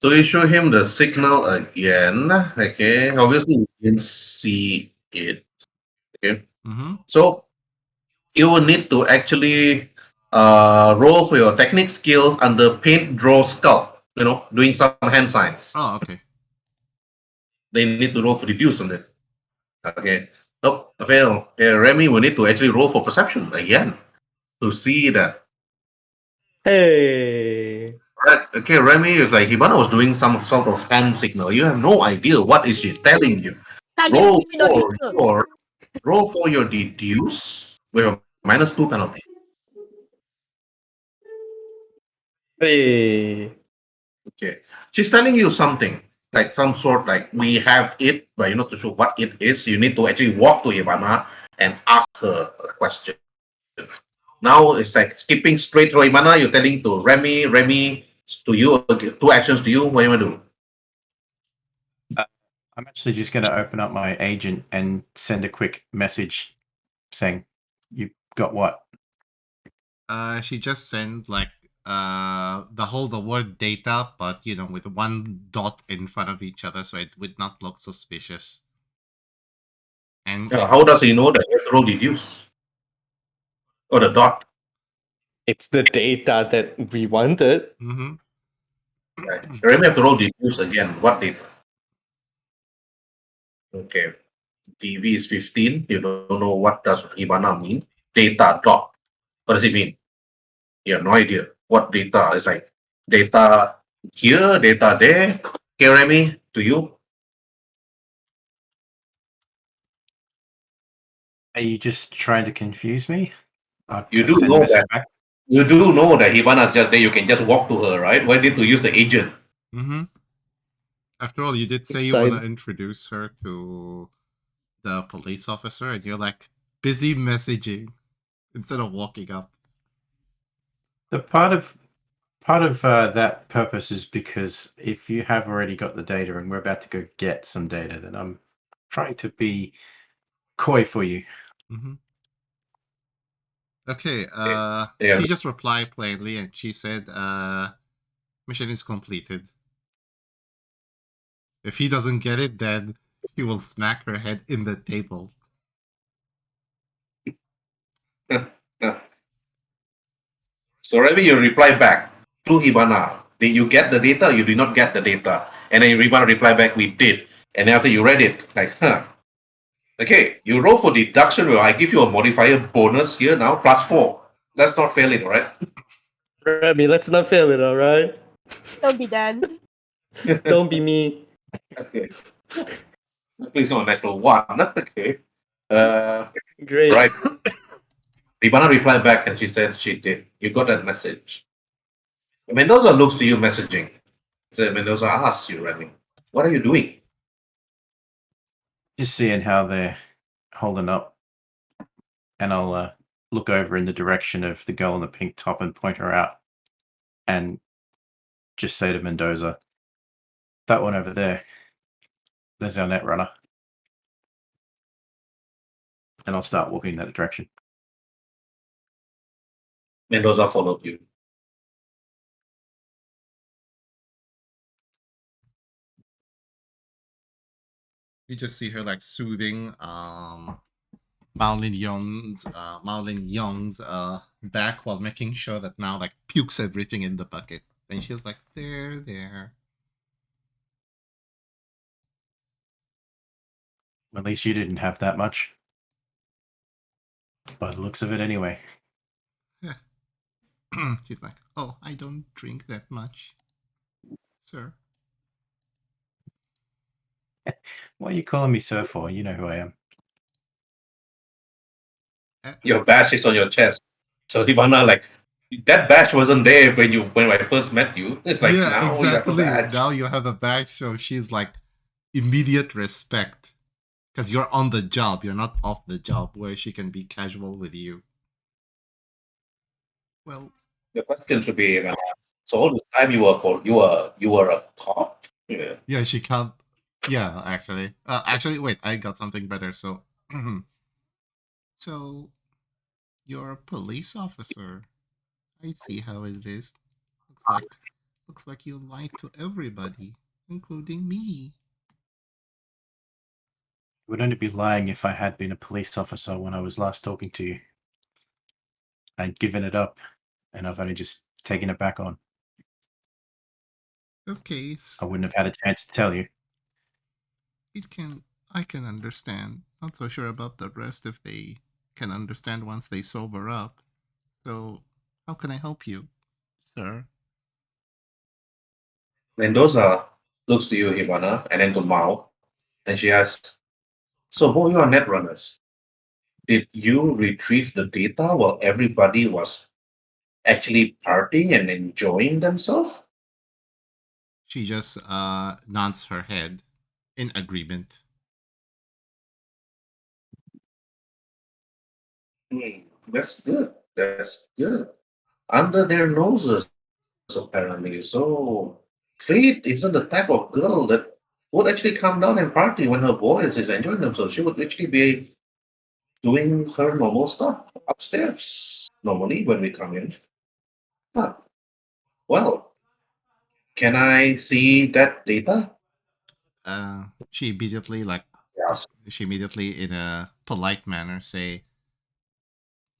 To issue him the signal again, okay, obviously you can see it. Okay. Mm-hmm. So you will need to actually roll for your technique skills under paint, draw, sculpt, doing some hand signs. Oh, okay. They need to roll for reduce on it. Okay. Nope, I fail. Okay, Remy will need to actually roll for perception again to see that. Hey. Right. Okay, Remy is like Hibana was doing some sort of hand signal. You have no idea what is she telling you. Target Roll me, no for deter. your roll for your deduce with a -2 penalty. Hey. Okay. She's telling you something, like some sort like we have it, but you're not too sure what it is. You need to actually walk to Hibana and ask her a question. Now it's like skipping straight to Hibana, you're telling to Remy to you, two actions to you. What do you want to do? I'm actually just going to open up my agent and send a quick message saying, "You got what?" She just sent like the word data, but with one dot in front of each other, so it would not look suspicious. And How does he know that you have to roll deduce? Or the dot? It's the data that we wanted. mm-hmm. Right. Remy have to roll deduce again. What data? Okay. TV is 15. You don't know what does Hibana mean. Data dot. What does it mean? You have no idea. What data is like? Data here, data there. Okay, Remy, to you. Are you just trying to confuse me? You To do send a know message that. back. You do know that Hibana is just there. You can just walk to her, right? Why need to use the agent? Mm-hmm. After all, you did say you Side- want to introduce her to the police officer, and you're like busy messaging instead of walking up. The part of that purpose is because if you have already got the data and we're about to go get some data, then I'm trying to be coy for you. Mm-hmm. Okay. Yeah. She just replied plainly, and she said, "Mission is completed." If he doesn't get it, then he will smack her head in the table. So Remy, you reply back to Hibana. Did you get the data or you did not get the data? And then Hibana reply back, we did. And then after you read it, like, Okay, you roll for deduction where I give you a modifier bonus here now, +4. Let's not fail it, all right? Remy, let's not fail it, alright? Don't be done. Don't be me. Okay. Please not natural 1. Okay. Great. Right. Hibana replied back and she said she did. You got that message. Mendoza looks to you messaging. So Mendoza asks you, Remy, what are you doing? Just seeing how they're holding up, and I'll look over in the direction of the girl in the pink top and point her out, and just say to Mendoza, "That one over there, there's our Netrunner," and I'll start walking in that direction. Mendoza followed you. You just see her like soothing Mao Lin Yong's back while making sure that now like pukes everything in the bucket. And she's like, there. At least you didn't have that much. By the looks of it, anyway. She's like, oh, I don't drink that much, sir. What are you calling me sir for? You know who I am. Your badge is on your chest. So Hibana, like, that badge wasn't there when I first met you. It's like yeah, now you have a exactly. badge. Now you have a badge, so she's like immediate respect. Because you're on the job, you're not off the job, where she can be casual with you. Well, The question should be, so all this time you were a cop? Yeah. yeah, she can't. Yeah, actually, wait, I got something better. So, so you're a police officer. I see how it is. Looks like you lied to everybody, including me. I would only be lying if I had been a police officer when I was last talking to you. I'd given it up, and I've only just taken it back on. Okay, I wouldn't have had a chance to tell you. I can understand. Not so sure about the rest if they can understand once they sober up. So, how can I help you, sir? Mendoza looks to you, Hibana, and then to Mao, and she asks, so who are your netrunners? Did you retrieve the data while everybody was actually partying and enjoying themselves? She just nods her head in agreement. That's good. That's good. Under their noses, apparently. So, Fate isn't the type of girl that would actually come down and party when her boys is enjoying themselves. She would actually be doing her normal stuff upstairs normally when we come in. Huh. Well, can I see that data? She immediately Yes. she immediately in a polite manner say,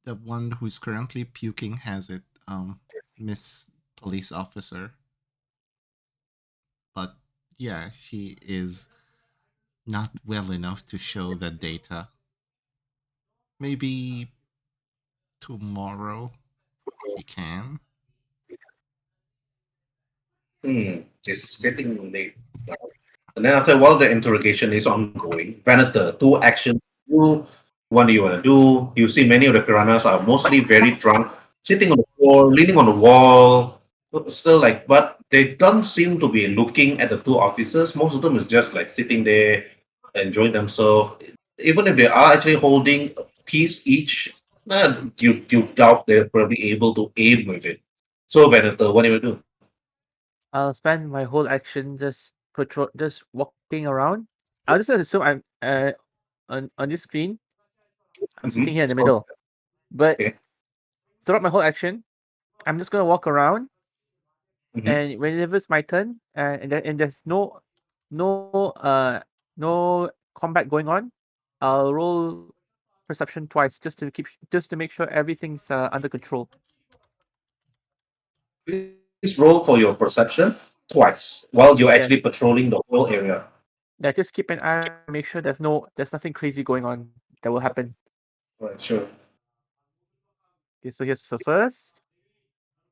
the one who's currently puking has it, Miss Police Officer. But yeah, she is not well enough to show the data. Maybe tomorrow she can. It's getting late now. And then after while the interrogation is ongoing, Venator, two actions. What do you want to do? You see many of the piranhas are mostly very drunk, sitting on the floor, leaning on the wall, still like, but they don't seem to be looking at the two officers. Most of them is just like sitting there, enjoying themselves. Even if they are actually holding a piece each, you doubt they're probably able to aim with it. So Venator, what do you do? I'll spend my whole action just walking around. I'll just assume I'm on this screen. I'm sitting here in the middle. But Okay. throughout my whole action, I'm just gonna walk around, Mhm. and whenever it's my turn, and there's no combat going on, I'll roll perception twice just to make sure everything's under control. Please roll for your perception twice while you're Yeah. actually patrolling the whole area. Yeah, just keep an eye, make sure there's nothing crazy going on that will happen. Right, sure. Okay, so here's the first.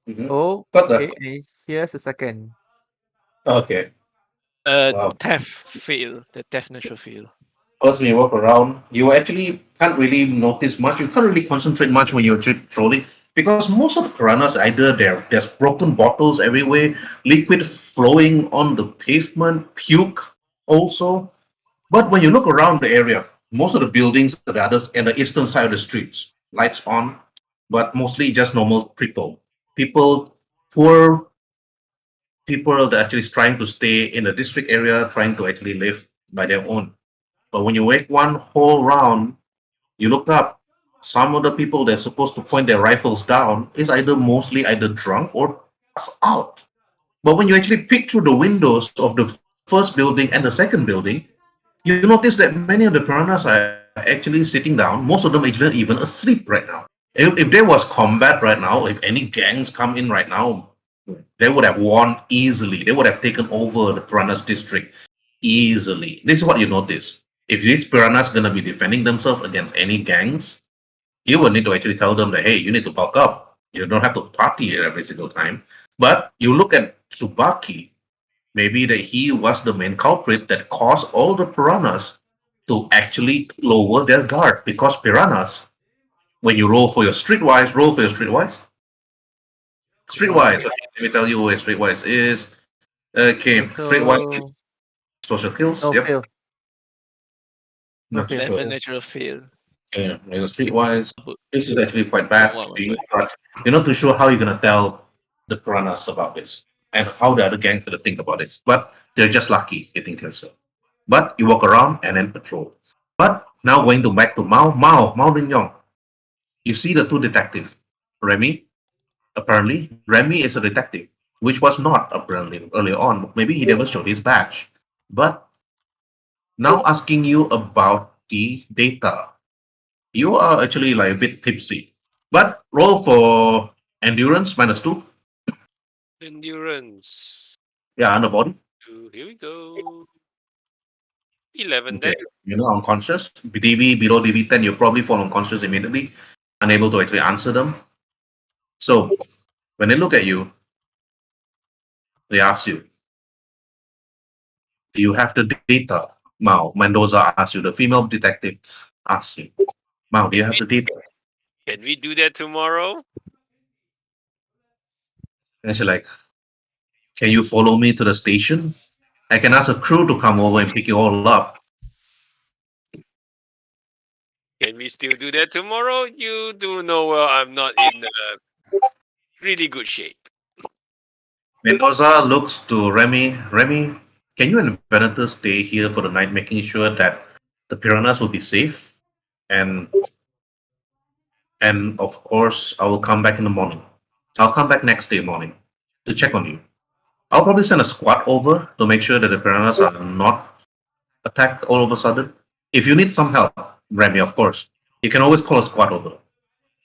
Mhm. Oh, Got the okay, and here's the second. okay. Wow. Death fail. The death fail. First, when you walk around, you actually can't really notice much. You can't really concentrate much when you're patrolling because most of the piranhas either there's broken bottles everywhere, liquid flowing on the pavement, puke also. But when you look around the area, most of the buildings are the others in the eastern side of the streets, lights on, but mostly just normal people. People, poor people that actually trying to stay in the district area, trying to actually live by their own. But when you make one whole round, you look up, some of the people that's supposed to point their rifles down is mostly either drunk or passed out. But when you actually peek through the windows of the first building and the second building, you notice that many of the piranhas are actually sitting down. Most of them are even asleep right now. If there was combat right now, if any gangs come in right now, they would have won easily. They would have taken over the Piranhas district easily. This is what you notice. If these Piranhas gonna be defending themselves against any gangs, you will need to actually tell them that hey, you need to bulk up. You don't have to party here every single time. But you look at Tsubaki, maybe that he was the main culprit that caused all the Piranhas to actually lower their guard because Piranhas, when you roll for your streetwise, roll for your streetwise. Streetwise, okay, let me tell you where streetwise is. Okay, streetwise is So social kills. no Yep. fail. No Not too fail. sure. 11 natural fail. Yeah, your streetwise. But This is actually quite bad. what was You're not too sure how you're gonna tell the piranhas about this and how the other gangs gonna think about this. But they're just lucky getting closer. But you walk around and then patrol. But now going to back to Mao Lin Yong. You see the two detectives, Remy. Apparently, Remy is a detective, which was not apparently earlier on. Maybe he never showed his badge. But now asking you about the data. You are actually like a bit tipsy. But roll for endurance -2. Endurance. Yeah, underbody. Here we go. 11 Okay. then. You're not unconscious. DV below DV10, you probably fall unconscious immediately, unable to actually answer them. So when they look at you, they ask you, do you have the data? Mao Mendoza asks you, the female detective asks you, Mao, do you have the data? Can we do that tomorrow? And she's like, can you follow me to the station? I can ask a crew to come over and pick you all up. Can we still do that tomorrow? You do know well I'm not in really good shape. Mendoza looks to Remy. Remy, can you and Venator stay here for the night, making sure that the piranhas will be safe? And of course, I will come back in the morning. I'll come back next day morning to check on you. I'll probably send a squad over to make sure that the piranhas are not attacked all of a sudden. If you need some help, Remy, of course, you can always call a squad over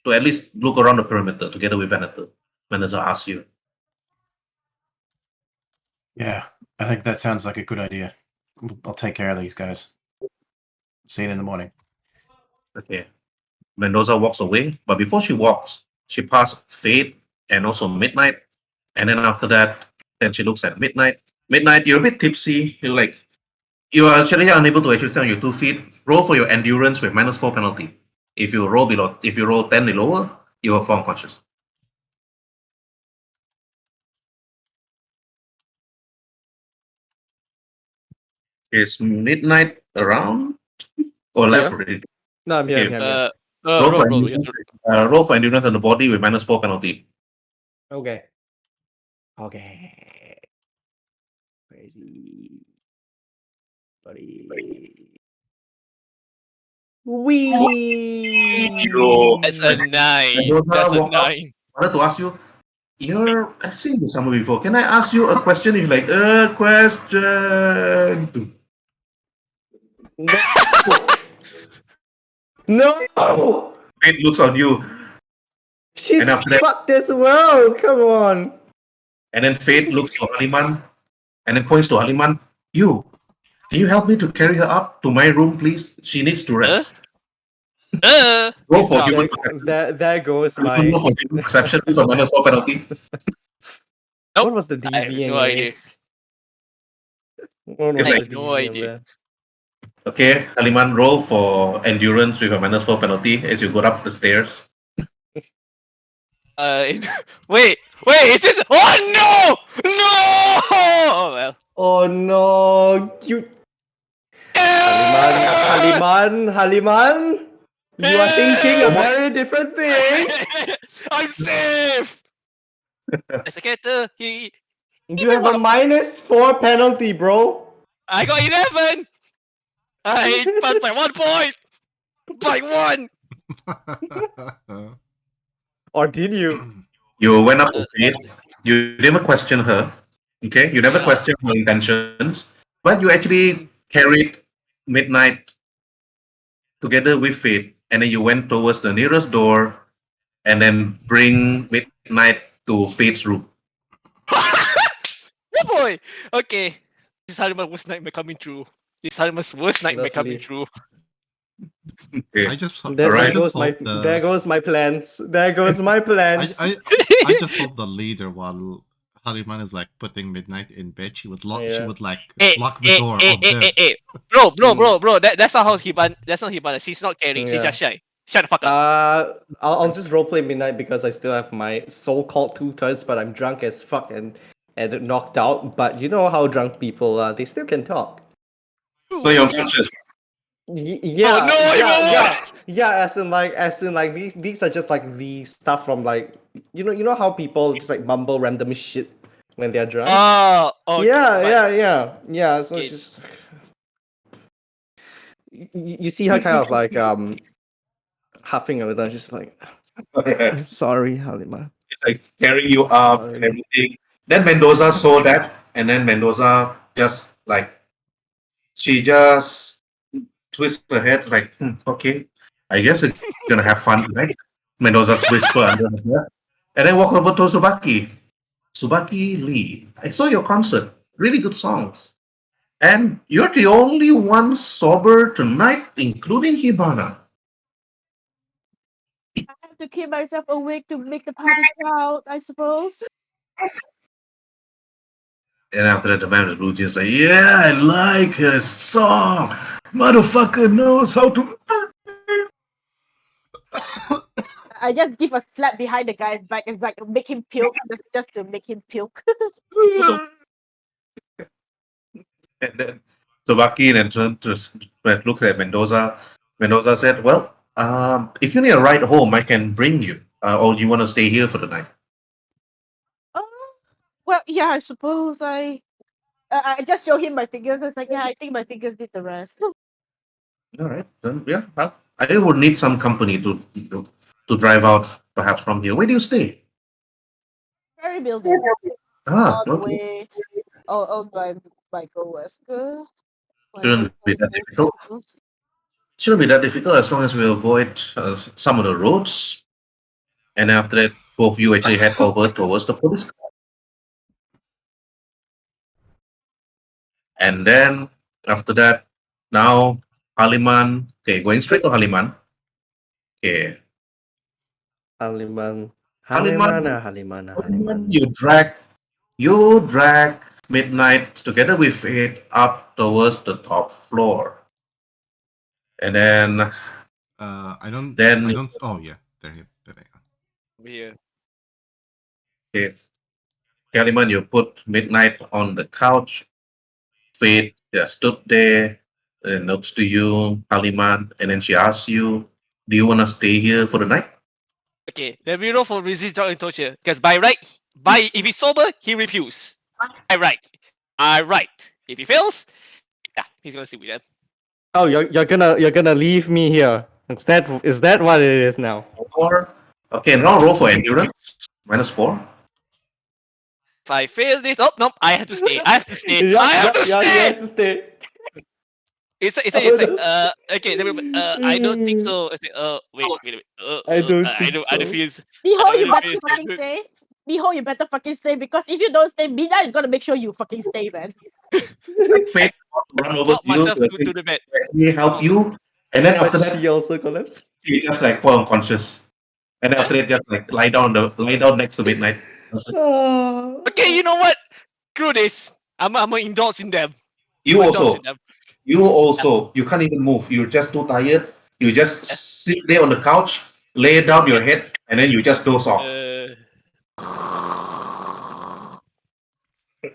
to at least look around the perimeter together with Venator. Mendoza asks you. Yeah, I think that sounds like a good idea. I'll take care of these guys. See you in the morning. Okay. Mendoza walks away, but before she walks, she passes Fate and also Midnight. And then after that, then she looks at Midnight. Midnight, you're a bit tipsy. You are actually unable to actually stand on your 2 feet. Roll for your endurance with -4 penalty. If you roll 10 or lower, you will fall unconscious. Is Midnight around or left Yeah. already? No, I'm here. Okay. I'm here. Roll for roll. You have endurance. to, Roll for endurance on the body with -4 penalty. Okay. Okay. Crazy. Buddy. Hero. that's a 9. Mendoza That's a walk up. 9. I wanted to ask you, I've seen you somewhere before. Can I ask you a question? You're like, a question. No! Fate looks on you, She's And after that- fuck this world. Come on. and then Fate looks to Haliman, and then points to Haliman. Can you help me to carry her up to my room, please? She needs to rest. Roll for Stop. human perception. There goes my. Roll for human perception with a -4 penalty. Nope. What was the I have DV no idea. anyways? What was I the have no DV of idea. that? Okay, Haliman, roll for endurance with a -4 penalty as you go up the stairs. Wait, is this? Oh no! No! Oh well. Oh no, you Haliman. You are thinking a very different thing. I'm safe. As a character, he. You have a -4 penalty, bro. I got 11. I passed by 1 point. By 1. Or did you? You went up to Fate. You never question her. Okay, you never Yeah. question her intentions, but you actually carried Midnight together with Fate, and then you went towards the nearest door and then bring Midnight to Fate's room. Oh boy! Okay. This is Harima's worst nightmare coming true. This is Harima's worst nightmare coming Lovely. true. Okay. I just There, Alright. there goes my there goes my plans. There goes my plans. I just hope the leader, while Haliman is like putting Midnight in bed, she would lock Hey, lock the hey, door hey, of hey, them. hey, hey. Bro, that's not how that's not Hibana. She's not caring. She's Yeah. just shy. Shut the fuck up. I'll just roleplay Midnight because I still have my so-called 2 turns, but I'm drunk as fuck and knocked out. But you know how drunk people are; they still can talk. So you're conscious. Yeah, no, even yeah, worse! yeah. As in like these are just like the stuff from like you know how people just like mumble random shit when they're drunk. Oh, okay. Yeah. So Okay. it's just you see her kind of like huffing over there, just like I'm sorry, Halima. Like carrying you I'm up and sorry. everything. Then Mendoza saw that, and then Mendoza just like she just twists her head like, okay, I guess we're gonna have fun tonight. Mendoza's whisper under her breath, and then walk over to Subaki. Subaki Lee, I saw your concert. Really good songs. And you're the only one sober tonight, including Hibana. I have to keep myself awake to make the party proud, I suppose. And after that, the man with blue jeans like, yeah, I like his song. Motherfucker knows how to. I just give a slap behind the guy's back and like make him puke, just to make him puke. So, and then Subaki then looks at Mendoza. Mendoza said, well, if you need a ride home, I can bring you. Or you want to stay here for the night? Well, yeah, I suppose I just show him my fingers. It's like, yeah, I think my fingers did the rest. All right. Then, yeah, well, I would need some company to drive out perhaps from here. Where do you stay? Ferry building. Ah, All the okay. way. Oh, by Go West. Shouldn't be that difficult. Shouldn't be that difficult as long as we avoid some of the roads. And after that, both of you actually head over towards the police car. And then after that, now Haliman. Okay, going straight to Haliman. Okay, Haliman. Haliman, Haliman. you drag Midnight together with it up towards the top floor. And then I don't. Then- I don't. Oh yeah, there they are. Yeah. okay, Haliman, you put Midnight on the couch. Fate just stood there and looks to you, Haliman, and then she asks you, do you want to stay here for the night? Okay, then we roll for resist drug and torture. Because by right, if he's sober, he refuse. By right. If he fails, yeah, he's gonna sit with them. Oh, you're gonna leave me here. Is that what it is now? Or okay, now roll for endurance. -4. If I fail this, oh no, I have to stay. I have to stay. Yeah, I have to yeah, stay. he has to stay. It's like okay. I don't think so. It's like, wait. I don't think I so. refuse. Behold, I you better refuse. fucking stay. Behold, you better fucking stay because if you don't stay, Mina is gonna make sure you fucking stay, man. Fate run over Lock to you myself to to the bed. actually help you, and then after But that, she also collapsed. she just like fall unconscious, and then after that, just like lie down next to Midnight. That's it. Oh. Okay, you know what? Screw this. I'm gonna indulge in them. You I'm gonna indulge also, in them. you can't even move. You're just too tired. You just sit there on the couch, lay down your head, and then you just doze off.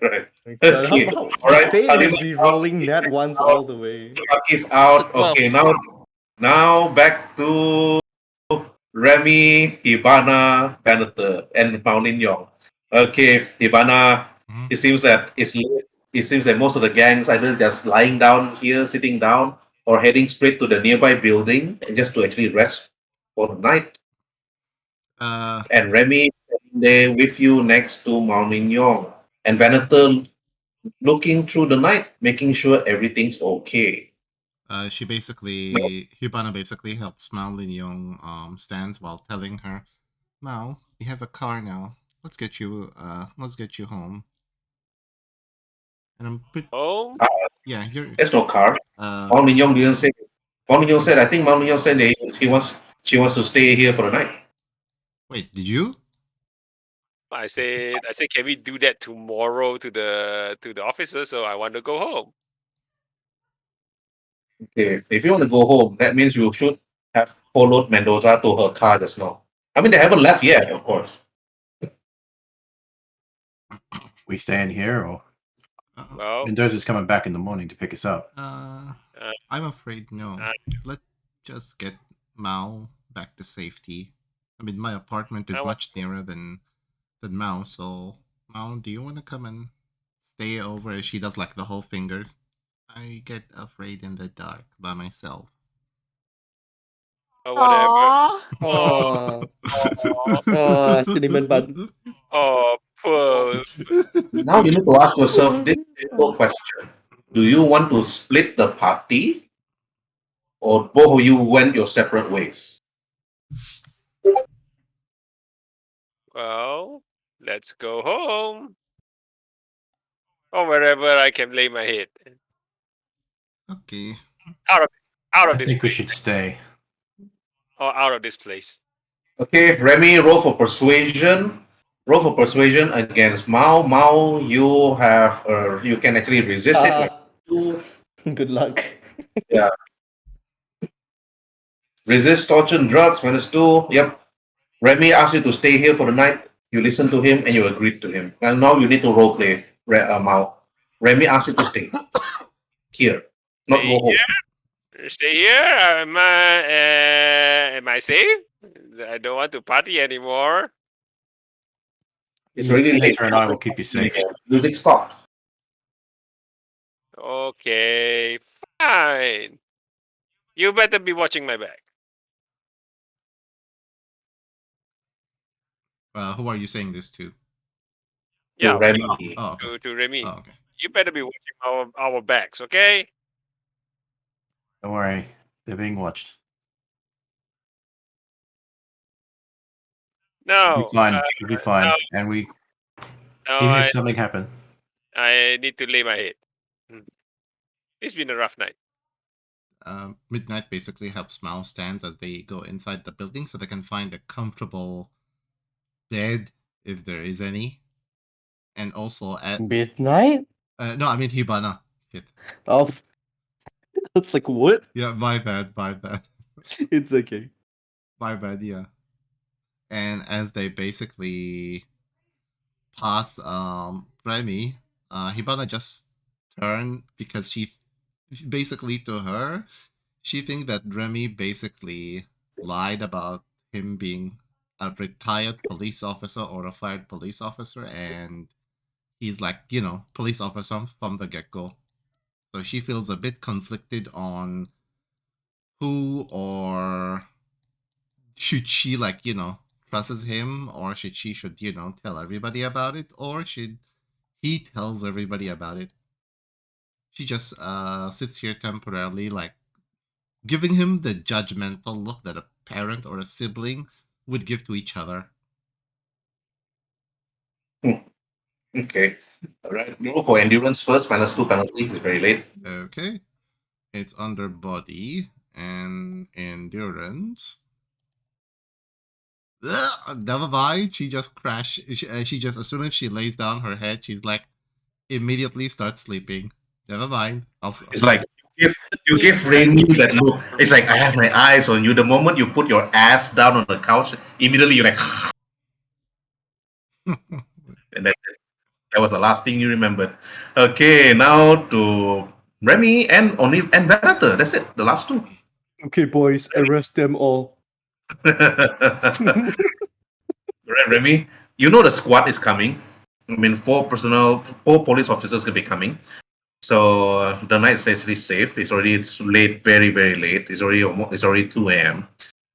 Right. God, Okay. how All right. Fate is Haliman re-rolling that once all the way. Chucky's out. Well, Okay, now back to Remy, Hibana, Banneter, and Mounin Yong. Okay, Hibana. Mhm. It seems that it's late. It seems that most of the gangs either just lying down here, sitting down, or heading straight to the nearby building and just to actually rest for the night. And Remy sitting there with you next to Mounin Yong, and Banneter looking through the night, making sure everything's okay. Hibana basically helps Malin Young stands while telling her Mao, we have a car now. Let's get you home. And I'm pretty Oh, yeah, you're There's no car. uh Mao Ning didn't say. Mao Ning said, I think Mao Ning said she wants to stay here for the night. wait, did you? I said, can we do that tomorrow to the officer? So I want to go home. Okay, if you want to go home, that means you should have followed Mendoza to her car just now. I mean, they haven't left yet, of course. We staying here, or Well, Mendoza's coming back in the morning to pick us up. I'm afraid no. uh, Let's just get Mao back to safety. I mean, my apartment is I want- much nearer than Mao, so Mao, do you want to come and stay over as she does like the whole fingers? I get afraid in the dark by myself. or whatever. Aww. Oh, cinnamon bun. Oh, poor. Now you need to ask yourself this simple question. Do you want to split the party or both of you went your separate ways? Well, let's go home. Or wherever I can lay my head. Okay. Out I of this think we place. should stay. Or out of this place. Okay, Remy, roll for persuasion. Roll for persuasion against Mao. Mao, you have you can actually resist it. Good luck. Resist torture and drugs -2. Yep. Remy asked you to stay here for the night. You listened to him and you agreed to him. And now you need to role play, Mao. Remy asked you to stay here, not Stay go home. here. Stay here. Am I safe? I don't want to party anymore. It's already late. Peter and I will keep you safe. Music stopped. Okay, fine. You better be watching my back. Who are you saying this to? Yeah, Remy. Oh, okay. to Remy. Oh, okay. You better be watching our backs, okay? Don't worry, they're being watched. No. You'll be fine. You'll be fine. no. And we, No, even if something happened, I need to lay my head. It's been a rough night. Midnight basically helps Mao stands as they go inside the building so they can find a comfortable bed if there is any. And also at Midnight? no, I mean Hibana. Shit. Oh, it's like what? Yeah, my bad. It's okay. My bad, yeah. And as they basically pass Remy, Hibana just turned because basically to her, she thinks that Remy basically lied about him being a retired police officer or a fired police officer, and he's like, police officer from the get-go. So she feels a bit conflicted on who or should she trusts him, or should tell everybody about it, or should he tells everybody about it. She just sits here temporarily, like giving him the judgmental look that a parent or a sibling would give to each other. Okay. All right. Roll for endurance first. -2 penalty. It's very late. Okay. It's under body and endurance. Never mind. She just crashed. She just, as soon as she lays down her head, she's like, immediately starts sleeping. Never mind. It's like you give Remy that look. It's like I have my eyes on you. The moment you put your ass down on the couch, immediately you're like, and that's it. That was the last thing you remembered. Okay, now to Remy and Venator. That's it. The last two. Okay, boys, arrest them all. Right, Remy. You know the squad is coming. I mean, 4 police officers could be coming. So the night is basically safe. It's already late, very, very late. It's already 2 a.m.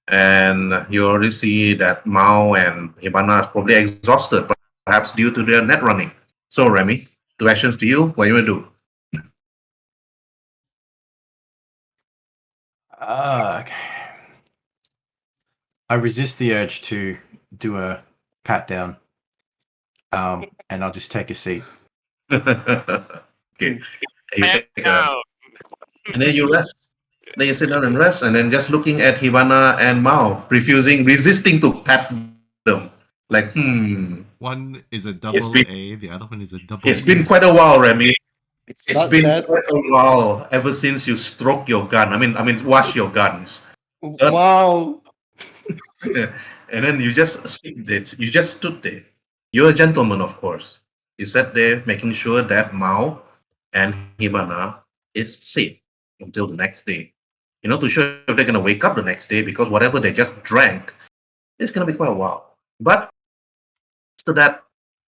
And you already see that Mao and Hibana is probably exhausted, perhaps due to their net running. So Remy, 2 actions to you. What you want to do? okay. I resist the urge to do a pat down, and I'll just take a seat. Okay. You Pat take down. and then you rest. Then you sit down and rest, and then just looking at Hibana and Mao, resisting to pat them. Like, One is a It's double been- A, the other one is a double it's been E. quite a while, Remy. It's It's not been that. quite a while ever since you stroke your gun. I mean, wash your guns. So- Wow. And then you just You just stood there. You're a gentleman, of course. You sat there making sure that Mao and Hibana is safe until the next day. You're not too sure if they're gonna wake up the next day because whatever they just drank, it's gonna be quite a while. But after that,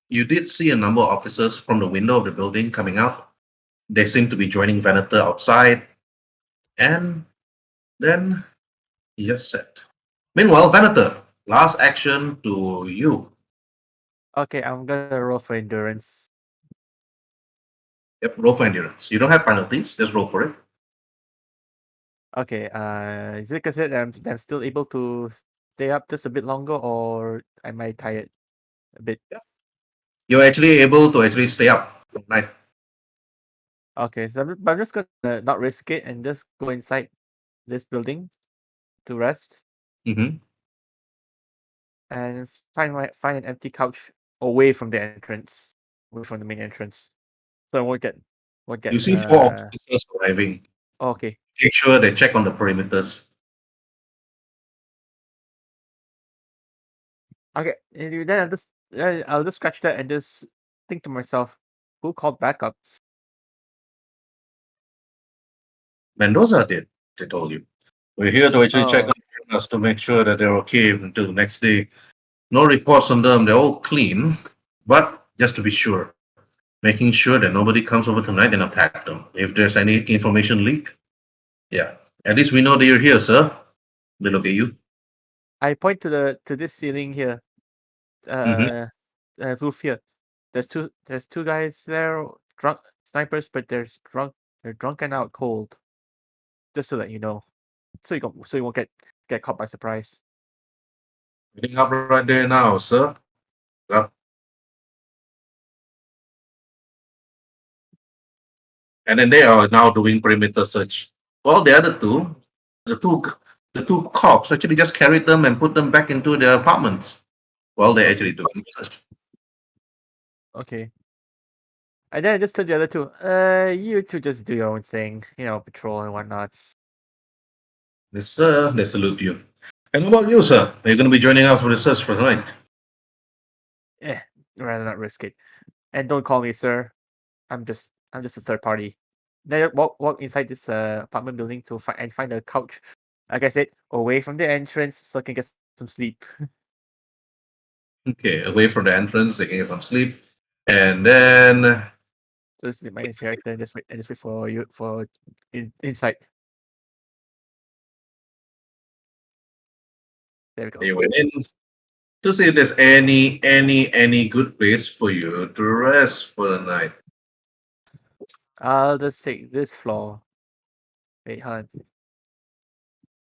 you did see a number of officers from the window of the building coming out. They seem to be joining Venator outside, and then he just said. Meanwhile, Venator, last action to you. Okay, I'm gonna roll for endurance. Yep, roll for endurance. You don't have penalties, just roll for it. Okay, is it because I'm still able to stay up just a bit longer, or am I tired a bit? You're actually able to actually stay up all night. Okay, so I'm just gonna not risk it and just go inside this building to rest Mm-hmm. and find an empty couch away from the entrance, away from the main entrance, so I won't get. You see four officers arriving. Okay, Make sure they check on the perimeters. okay. And then I'll just scratch that and just think to myself, who called backup? Mendoza did, they told you. We're here to actually check Oh, on us to make sure that they're okay until the next day. No reports on them, they're all clean. But just to be sure, making sure that nobody comes over tonight and attack them. If there's any information leak, yeah. At least we know that you're here, sir. They look at you. I point to this ceiling here, roof here. There's two guys there, drunk snipers, but they're drunk and out cold. Just to let you know, so you won't get caught by surprise. Getting up right there now, sir. Up. And then they are now doing perimeter search. Well, the other two, the two, the two cops actually just carried them and put them back into their apartments while they're actually doing search. Okay. And then I just told the other two, you two just do your own thing, patrol and whatnot. Yes, sir. They salute you. And how about you, sir? Are you going to be joining us for the search for tonight? Rather not risk it. And don't call me sir. I'm just a third party. Then walk inside this apartment building to find a couch. Like I said, away from the entrance so I can get some sleep. Okay, away from the entrance, they can get some sleep. And then So sleep my character and just wait for you for inside. There we go. they went in to see if there's any good place for you to rest for the night. I'll just take this floor. Wait, hold on.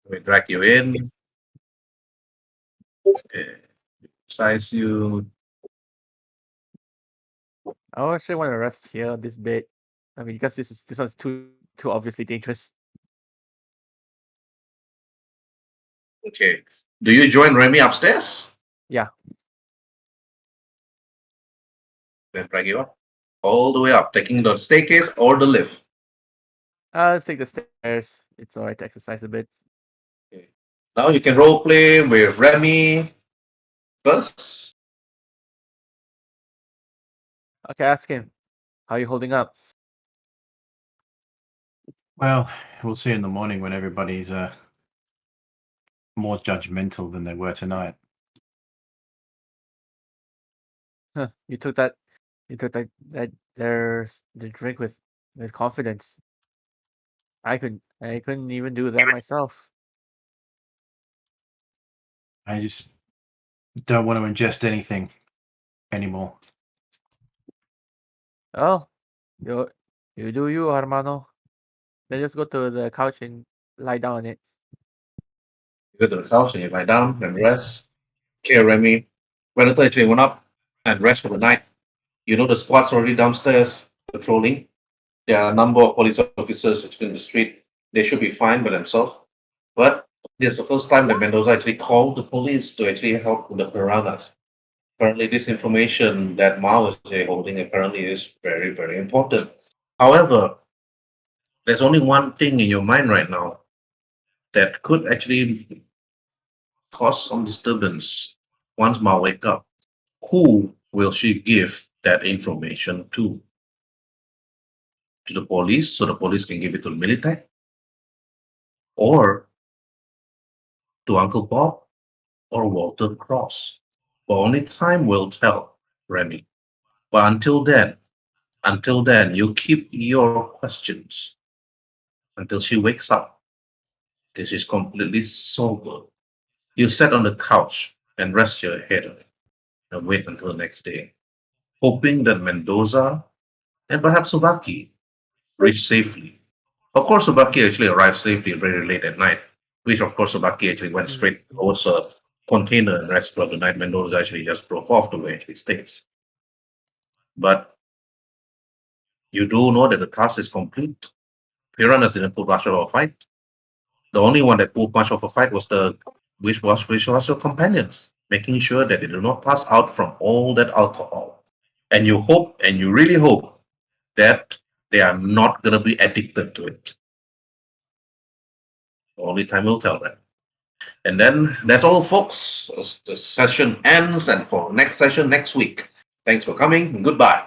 We drag you in. Okay. Size you. I actually want to rest here on this bed. I mean, because this one's too obviously dangerous. Okay. Do you join Remy upstairs? Yeah. Then drag you up. All the way up, taking the staircase or the lift. Let's take the stairs. It's alright to exercise a bit. Okay. Now you can role play with Remy first. Okay, ask him. How are you holding up? Well, we'll see in the morning when everybody's more judgmental than they were tonight. Huh, you took that there's the drink with confidence. I couldn't even do that myself. I just don't want to ingest anything anymore. Oh, you do you, hermano. Then just go to the couch and lie down on it. You go to the couch and you lie down and rest. Okay, Remy. Predator actually went up and rest for the night. You know the squad's already downstairs patrolling. There are a number of police officers actually in the street. They should be fine by themselves. But this is the first time that Mendoza actually called the police to actually help with the piranhas. Apparently, this information that Mao is actually holding apparently is very, very important. However, there's only one thing in your mind right now that could actually cause some disturbance once Mao wake up. Who will she give that information to? To the police, so the police can give it to the Militech, or to Uncle Bob, or Walter Cross? But only time will tell, Remy. But until then, you keep your questions until she wakes up. This is completely sober. You sit on the couch and rest your head on it and wait until the next day, hoping that Mendoza and perhaps Subaki reach safely. Of course, Subaki actually arrived safely very late at night, which of course Subaki actually went straight towards a container and rested for the night. Mendoza actually just drove off to where he stays. But you do know that the task is complete. Piranhas didn't put much of a fight. The only one that put much of a fight was which was your companions, making sure that they do not pass out from all that alcohol. And you hope, and you really hope, that they are not gonna be addicted to it. Only time will tell that. And then that's all, folks. The session ends, and for next session next week. Thanks for coming, and goodbye.